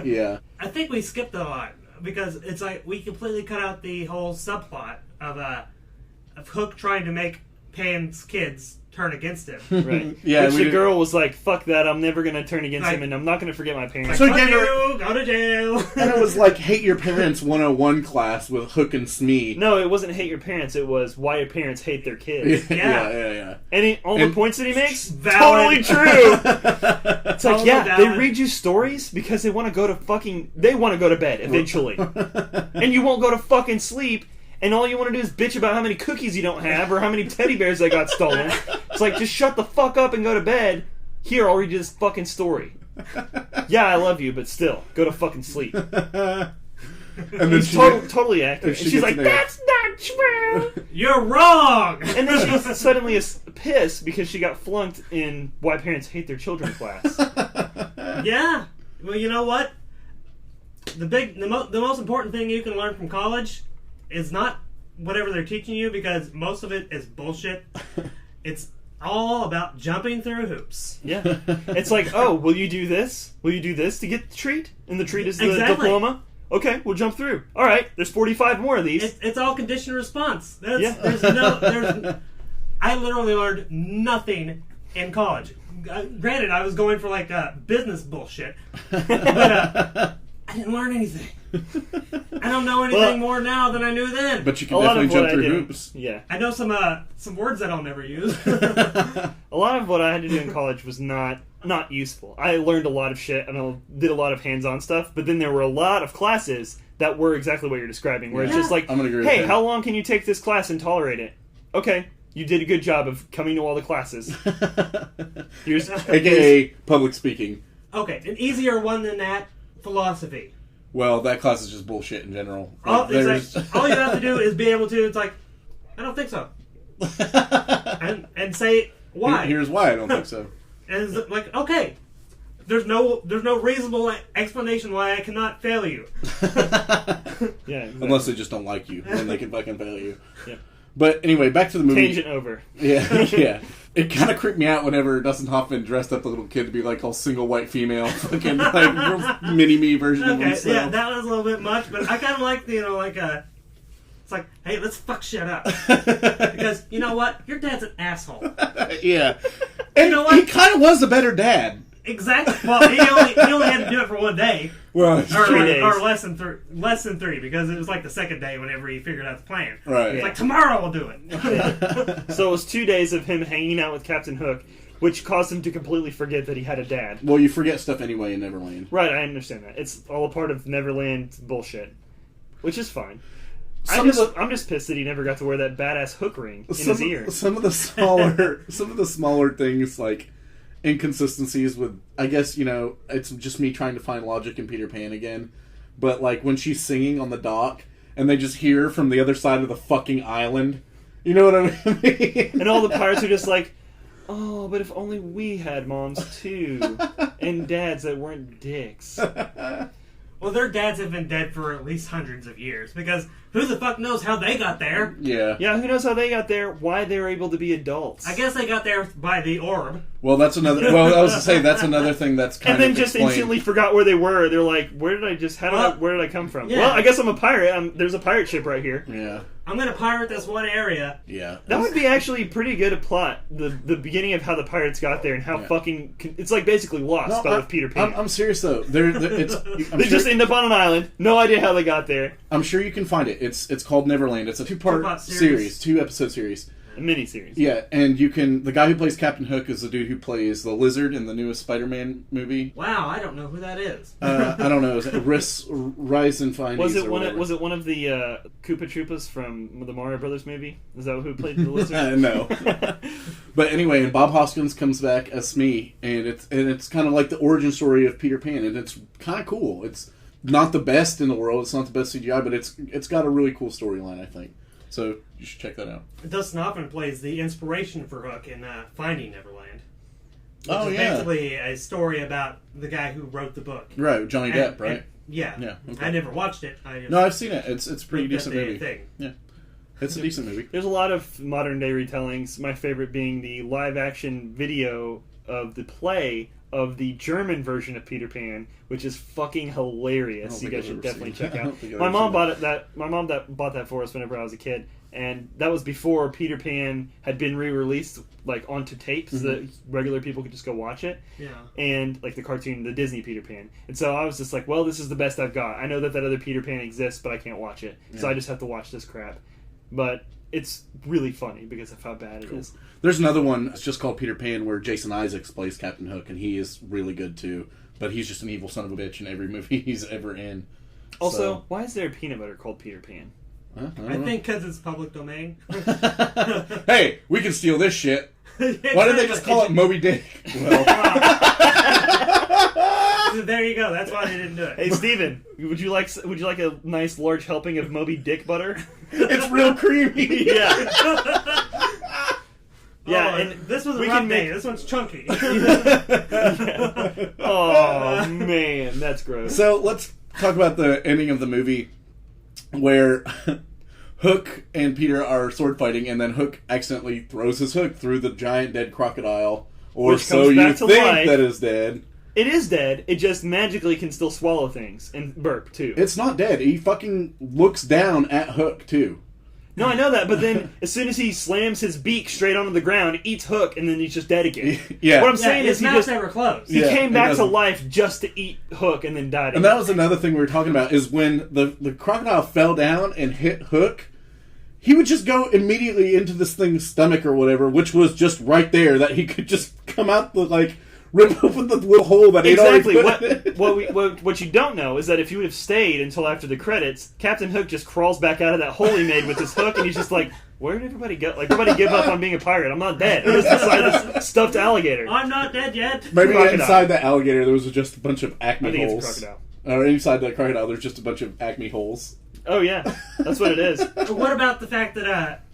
Yeah. I think we skipped a lot because it's like we completely cut out the whole subplot of Hook trying to make Pan's kids turn against him. Right. Yeah, Which we the did- girl was like, fuck that, I'm never going to turn against Like- him, and I'm not going to forget my parents. So he Fuck gave her- you, go to jail. And it was like Hate Your Parents 101 class with Hook and Smee. No, it wasn't hate your parents, it was why your parents hate their kids. Yeah. And all the And- points that he makes, Valid. totally true! It's like, Totally yeah, valid. they read you stories because they want to go to bed eventually. And you won't go to fucking sleep, and all you want to do is bitch about how many cookies you don't have or how many teddy bears that got stolen. It's like, just shut the fuck up and go to bed. Here, I'll read you this fucking story. Yeah, I love you, but still, go to fucking sleep. And then Totally accurate. she And she's gets like, in there. that's not true. You're wrong! And then she's suddenly pissed because she got flunked in Why Parents Hate Their Children class. Yeah. Well, you know what? The most important thing you can learn from college is not whatever they're teaching you, because most of it is bullshit. It's all about jumping through hoops. Yeah. It's like, oh, will you do this? Will you do this to get the treat? And the treat is the Exactly. diploma? Okay, we'll jump through. All right, there's 45 more of these. It's all conditioned response. Yeah. I literally learned nothing in college. Granted, I was going for like business bullshit, but I didn't learn anything. I don't know anything more now than I knew then. But you can definitely jump through hoops. Yeah. I know some words that I'll never use. A lot of what I had to do in college was not useful. I learned a lot of shit and I did a lot of hands-on stuff, but then there were a lot of classes that were exactly what you're describing, where it's just like, I'm gonna agree hey, with how long can you take this class and tolerate it? Okay, you did a good job of coming to all the classes. Here's AKA public speaking. Okay, an easier one than that, philosophy. Well, that class is just bullshit in general. All, Like, it's like, all you have to do is be able to, it's like, I don't think so. and say why. Here's why I don't think so. And it's like, okay, there's no reasonable explanation why I cannot fail you. Yeah, exactly. Unless they just don't like you, then they can fucking fail you. Yeah. But anyway, back to the movie. Tangent over. Yeah, yeah. It kind of creeped me out whenever Dustin Hoffman dressed up the little kid to be like all single white female, fucking like real mini-me version of Okay, himself. yeah, that was a little bit much, but I kind of like, it's like, hey, let's fuck shit up. Because, you know what? Your dad's an asshole. Yeah. And You know what? he kind of was a better dad. Exactly. Well, he only had to do it for one day. Well, Or, 3 days. or less than three, because it was like the second day whenever he figured out the plan. right. It's like, tomorrow we'll do it. So it was 2 days of him hanging out with Captain Hook, which caused him to completely forget that he had a dad. Well, you forget stuff anyway in Neverland. Right, I understand that. It's all a part of Neverland bullshit, which is fine. Some of I'm just pissed that he never got to wear that badass hook ring in some, his ear. some of the smaller things, like inconsistencies with, I guess, it's just me trying to find logic in Peter Pan again, but like when she's singing on the dock and they just hear from the other side of the fucking island, you know what I mean? And all the pirates are just like, oh, but if only we had moms too, and dads that weren't dicks. Well, their dads have been dead for at least hundreds of years, because who the fuck knows how they got there? Yeah. Yeah, who knows how they got there, why they were able to be adults. I guess they got there by the orb. Well, that's another. Well, I was to say that's another thing that's kind And then of just explained. instantly forgot where they were. They're like, where did I come from? Yeah. Well, I guess I'm a pirate. There's a pirate ship right here. Yeah. I'm gonna pirate this one area. Yeah. That would be actually pretty good a plot. The beginning of how the pirates got there and how it's like basically Lost, but with Peter Pan. I'm serious though. They just end up on an island. No idea how they got there. I'm sure you can find it. It's called Neverland. It's a two-part series, 2-episode series. A miniseries. Yeah, and the guy who plays Captain Hook is the dude who plays the lizard in the newest Spider-Man movie. Wow, I don't know who that is. I don't know. Is it Rise and Find? Was it one of the Koopa Troopas from the Mario Brothers movie? Is that who played the lizard? No. But anyway, and Bob Hoskins comes back as Smee, and it's kind of like the origin story of Peter Pan, and it's kind of cool. It's not the best in the world. It's not the best CGI, but it's got a really cool storyline, I think. So you should check that out. Dustin Hoffman plays the inspiration for Hook in Finding Neverland. Which Oh, is yeah. basically a story about the guy who wrote the book. Right, Johnny Depp, right? Yeah. Yeah, okay. I never watched it. I just No, I've seen it. It's a pretty looked at decent the movie. thing. Yeah, it's a decent movie. There's a lot of modern day retellings. My favorite being the live action video of the play of the German version of Peter Pan, which is fucking hilarious. You guys should definitely check out. My mom bought that for us whenever I was a kid, and that was before Peter Pan had been re-released like onto tapes that regular people could just go watch it. Yeah. And like the cartoon, the Disney Peter Pan. And so I was just like, well, this is the best I've got. I know that other Peter Pan exists, but I can't watch it, so I just have to watch this crap. But it's really funny because of how bad it is. There's another one. It's just called Peter Pan, where Jason Isaacs plays Captain Hook, and he is really good too. But he's just an evil son of a bitch in every movie he's ever in. Also, why is there a peanut butter called Peter Pan? I think because it's public domain. Hey, we can steal this shit. Why did they just call it Moby Dick? Well, there you go. That's why they didn't do it. Hey, Steven, would you like a nice large helping of Moby Dick butter? it's real creamy. Yeah. Yeah, Oh, and this was a we rough can day. make- This one's chunky. Oh man, that's gross. So let's talk about the ending of the movie where Hook and Peter are sword fighting, and then Hook accidentally throws his hook through the giant dead crocodile, or Which so comes you back to think life. that is dead. It is dead. It just magically can still swallow things and burp too. It's not dead. He fucking looks down at Hook too. No, I know that, but then as soon as he slams his beak straight onto the ground, eats Hook, and then he's just dead again. Yeah. What I'm saying his is he mouth's just never closed. he Yeah, came it back to doesn't. life just to eat Hook, and then died again. And that was another thing we were talking about, is when the crocodile fell down and hit Hook, he would just go immediately into this thing's stomach or whatever, which was just right there, that he could just come out the, like, rip open the little hole that he'd Exactly. already put in. What you don't know is that if you would have stayed until after the credits, Captain Hook just crawls back out of that hole he made with his hook, and he's just like, "Where did everybody go? Like, everybody give up on being a pirate? I'm not dead. I'm just inside this stuffed alligator." I'm not dead yet. Maybe Crocodile. inside the alligator there was just a bunch of I Acme think holes. it's a crocodile. Or inside the crocodile there's just a bunch of Acme holes. Oh yeah, that's what it is. But what about the fact that,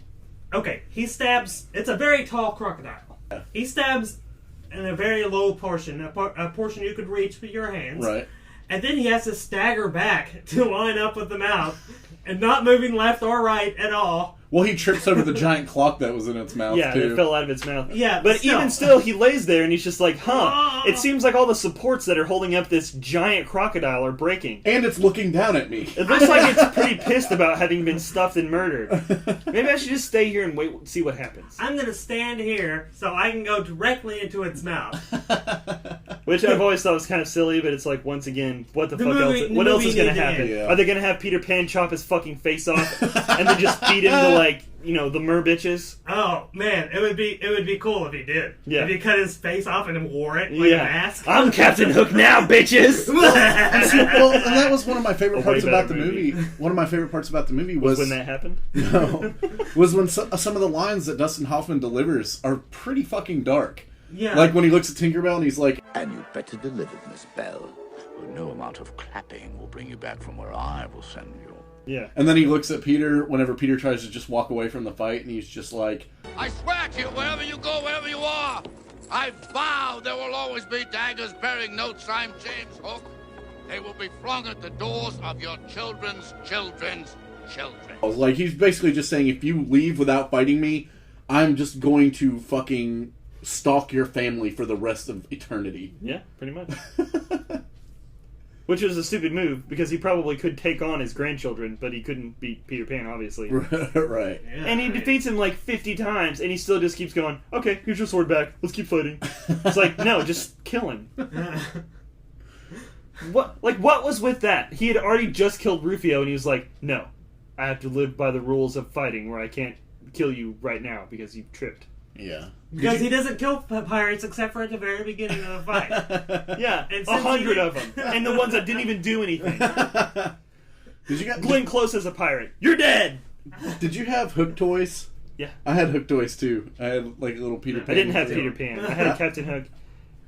okay, he stabs, it's a very tall crocodile. He stabs in a very low portion, a portion you could reach with your hands. Right. And then he has to stagger back to line up with the mouth and not moving left or right at all. Well, he trips over the giant clock that was in its mouth, Yeah, too. it fell out of its mouth. Yeah, but still. even still, he lays there and he's just like, "Huh? It seems like all the supports that are holding up this giant crocodile are breaking." And it's looking down at me. It looks like it's pretty pissed about having been stuffed and murdered. Maybe I should just stay here and wait, see what happens. I'm going to stand here so I can go directly into its mouth. Which I've always thought was kind of silly, but it's like, once again, what the The fuck movie- else? the What else movie is going to needed to happen? end. Yeah. Are they going to have Peter Pan chop his fucking face off and then just feed him to, like, you know, the mer bitches? Oh man, it would be cool if he did. Yeah. If he cut his face off and wore it like a mask. I'm Captain Hook now, bitches. Well, and that was one of my favorite A way parts about better the movie. One of my favorite parts about the movie was when that happened. no, was when some of the lines that Dustin Hoffman delivers are pretty fucking dark. Yeah. Like when he looks at Tinkerbell and he's like, And you'd better deliver, Miss Bell. For no amount of clapping will bring you back from where I will send you. Yeah. and then he looks at Peter whenever Peter tries to just walk away from the fight, and he's just like, I swear to you, wherever you go, wherever you are, I vow there will always be daggers bearing notes. I'm James Hook. They will be flung at the doors of your children's children's children. like he's basically just saying, if you leave without fighting me, I'm just going to fucking stalk your family for the rest of eternity. Yeah, pretty much. Which was a stupid move, because he probably could take on his grandchildren, but he couldn't beat Peter Pan, obviously. Right. Yeah, And he right. defeats him like 50 times, and he still just keeps going, "Okay, here's your sword back. Let's keep fighting." It's like, no, just kill him. What was with that? He had already just killed Rufio, and he was like, "No, I have to live by the rules of fighting, where I can't kill you right now because you tripped." Yeah. Because he doesn't kill pirates except for at the very beginning of the fight. Yeah, And 100 since of them, and the ones that didn't even do anything. Did you Glenn Close as a pirate, you're dead. Did you have Hook toys? Yeah. I had Hook toys too. I had like little Peter Pan. I didn't have too. Peter Pan. I had a Captain Hook.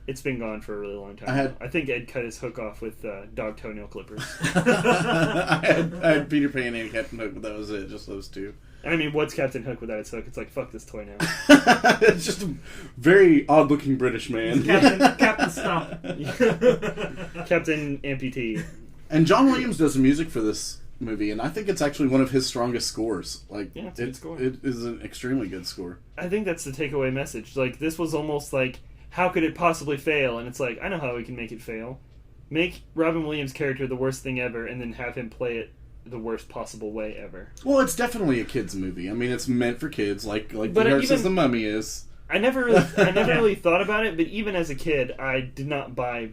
It's been gone for a really long time. I I think Ed cut his hook off with dog toenail clippers. I had Peter Pan and Captain Hook, but that was it. Just those two. I mean, what's Captain Hook without its hook? It's like, fuck this toy now. It's just a very odd-looking British man. Captain Stump. Captain Amputee. And John Williams does the music for this movie, and I think it's actually one of his strongest scores. Like, Yeah, it's a good score. It is an extremely good score. I think that's the takeaway message. Like, this was almost like, how could it possibly fail? And it's like, I know how we can make it fail. Make Robin Williams' character the worst thing ever, and then have him play it the worst possible way ever. Well, it's definitely a kids' movie. I mean, it's meant for kids, like But DeHart even- says The Mummy is. I never really thought about it, but even as a kid, I did not buy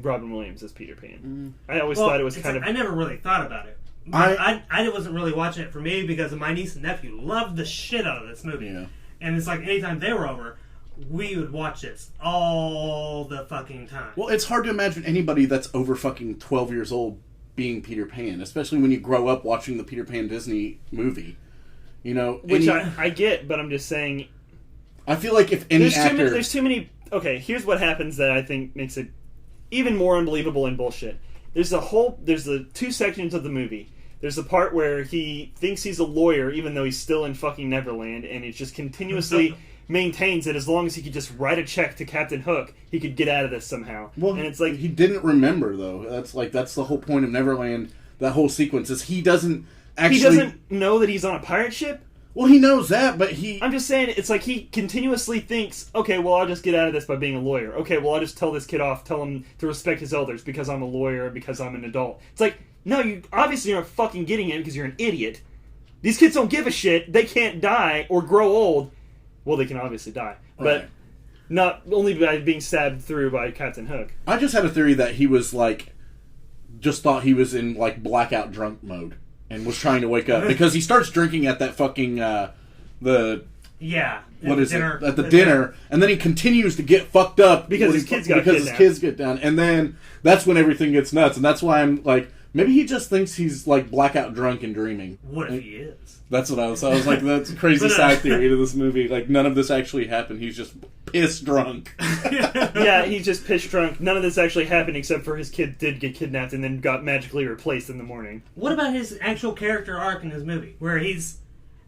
Robin Williams as Peter Pan. I always thought it was kind of... I never really thought about it. I wasn't really watching it for me because my niece and nephew loved the shit out of this movie. Yeah. And it's like anytime they were over, we would watch this all the fucking time. Well, it's hard to imagine anybody that's over fucking 12 years old being Peter Pan, especially when you grow up watching the Peter Pan Disney movie. You know, Which I get, but I'm just saying... I feel like if any actor... There's too many... Okay, here's what happens that I think makes it even more unbelievable and bullshit. There's the two sections of the movie. There's the part where he thinks he's a lawyer even though he's still in fucking Neverland, and it just continuously maintains that as long as he could just write a check to Captain Hook, he could get out of this somehow. Well, and it's like... He didn't remember, though. That's the whole point of Neverland, that whole sequence, is he doesn't actually... He doesn't know that he's on a pirate ship? Well, he knows that, but he... I'm just saying, it's like he continuously thinks, okay, well, I'll just get out of this by being a lawyer. Okay, well, I'll just tell this kid off, tell him to respect his elders because I'm a lawyer, because I'm an adult. It's like, no, you obviously aren't fucking getting it because you're an idiot. These kids don't give a shit. They can't die or grow old. Well, they can obviously die, but not only by being stabbed through by Captain Hook. I just had a theory that he was, like, just thought he was in, like, blackout drunk mode. And was trying to wake up because he starts drinking at that fucking dinner, and then he continues to get fucked up because his kids get down, and then that's when everything gets nuts, and that's why I'm like, maybe he just thinks he's like blackout drunk and dreaming. What if he is? That's what I was like, that's a crazy side theory to this movie. Like, none of this actually happened. He's just piss drunk. Yeah, he's just piss drunk. None of this actually happened except for his kid did get kidnapped and then got magically replaced in the morning. What about his actual character arc in this movie? Where he's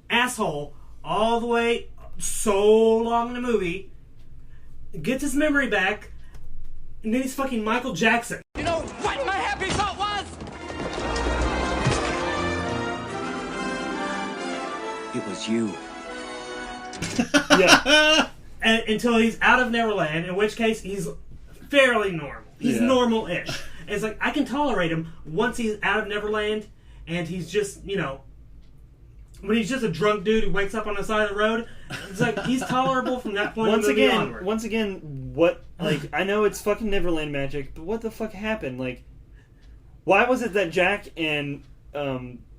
asshole all the way so long in the movie, gets his memory back, and then he's fucking Michael Jackson. You know what my happy thought was? It was you. Yeah. Until he's out of Neverland, in which case he's fairly normal. He's normal-ish. And it's like, I can tolerate him once he's out of Neverland, and he's just, when he's just a drunk dude who wakes up on the side of the road, it's like, he's tolerable from that point onward. Once again, what, like, I know it's fucking Neverland magic, but what the fuck happened? Like, why was it that Jack and,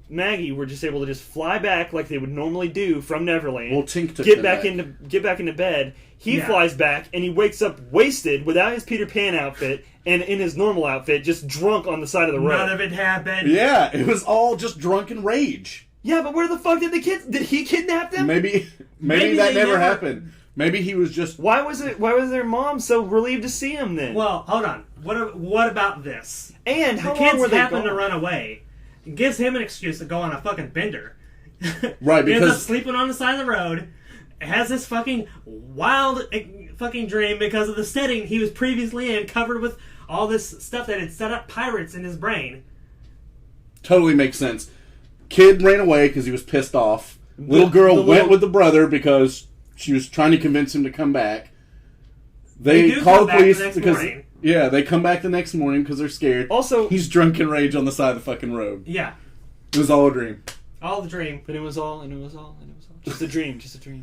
Maggie were just able to just fly back like they would normally do from Neverland. Well, Tink took get back into bed. He flies back and he wakes up wasted without his Peter Pan outfit and in his normal outfit, just drunk on the side of the road. None of it happened. Yeah, it was all just drunken rage. Yeah, but where the fuck did did he kidnap them? Maybe that never happened. Maybe he was just... Why was their mom so relieved to see him then? Well, hold on. What about this? And how the long kids were they happen gone? to run away. It gives him an excuse to go on a fucking bender. Right, he ends up because... sleeping on the side of the road, has this fucking wild fucking dream because of the setting he was previously in, covered with all this stuff that had set up pirates in his brain. Totally makes sense. Kid ran away because he was pissed off. Little girl went with the brother because she was trying to convince him to come back. They call the police because... morning. Yeah, they come back the next morning because they're scared. Also, he's drunk in rage on the side of the fucking road. Yeah. It was all a dream. All the dream. But it was all just a dream, just a dream.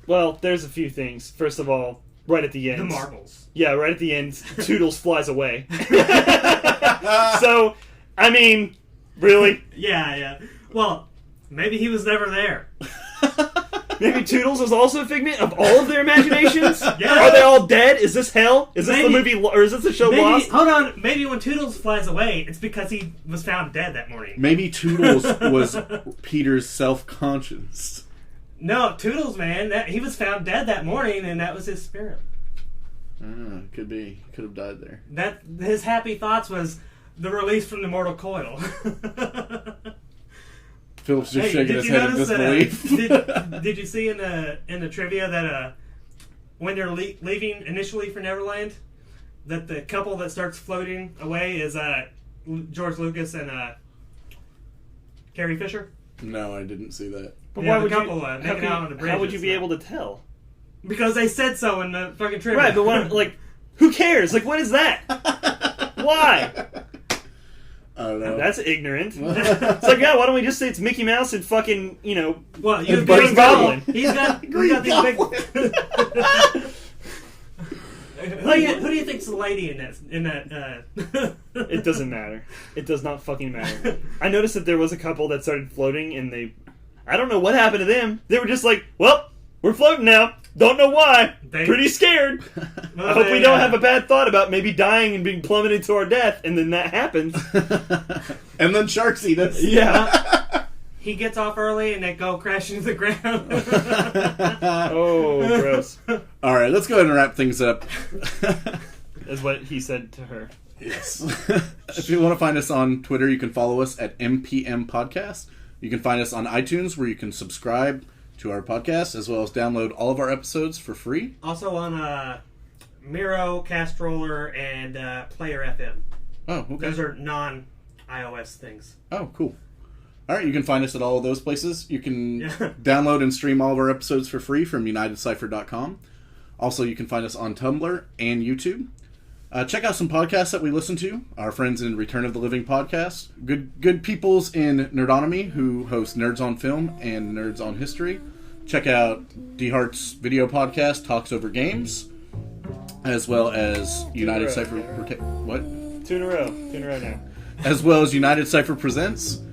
Well, there's a few things. First of all, right at the end. The marbles. Yeah, right at the end, Toodles flies away. So, I mean, really? Yeah. Well, maybe he was never there. Maybe Toodles was also a figment of all of their imaginations? Yeah. Are they all dead? Is this hell? Is this the movie, or is this the show Lost? Hold on. Maybe when Toodles flies away, it's because he was found dead that morning. Maybe Toodles was Peter's self-conscious. No, Toodles, man. He was found dead that morning, and that was his spirit. Could be. He could have died there. His happy thoughts was the release from the mortal coil. Philip's just shaking his head in disbelief. Did you see in the trivia that when they're leaving initially for Neverland, that the couple that starts floating away is George Lucas and Carrie Fisher? No, I didn't see that. But Yeah, why would couple, you? making out on the How would you bridges, be able to tell? Because they said so in the fucking trivia. Right, but what, who cares? Like, what is that? Why? I don't know. That's ignorant. It's like, yeah, why don't we just say it's Mickey Mouse and fucking, well, you've Green Goblin. He's got these big... Who do you think's the lady in that? It doesn't matter. It does not fucking matter. I noticed that there was a couple that started floating, and I don't know what happened to them. They were just like, well, we're floating now. Don't know why. Pretty scared. I hope we don't have a bad thought about maybe dying and being plummeted to our death, and then that happens. And then sharks eat us. Yeah. he gets off early and they go crash into the ground. Oh, gross. All right, let's go ahead and wrap things up. Is what he said to her. Yes. If you want to find us on Twitter, you can follow us at MPM Podcast. You can find us on iTunes, where you can subscribe to our podcast, as well as download all of our episodes for free. Also on Miro, CastRoller, and Player FM. Oh, okay. Those are non-iOS things. Oh, cool. All right, you can find us at all of those places. You can download and stream all of our episodes for free from Unitedcypher.com. Also, you can find us on Tumblr and YouTube. Check out some podcasts that we listen to. Our friends in Return of the Living podcast. Good peoples in Nerdonomy who host Nerds on Film and Nerds on History. Check out DeHart's video podcast, Talks Over Games, as well as Unitedcypher... What? Two in a row now. As well as Unitedcypher Presents.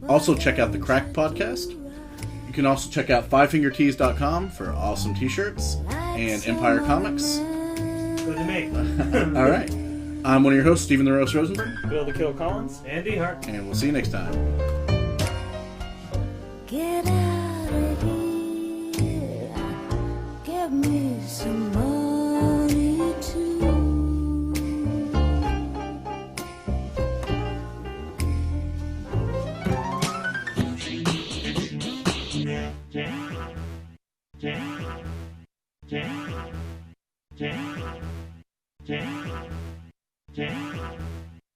Also check out the Cracked podcast. You can also check out FiveFingerTees.com for awesome t-shirts and Empire Comics. Good to me. All right. I'm one of your hosts, Stephen the Roast Rosenberg. Bill the Kill Collins. And DeHart. And we'll see you next time. Get out.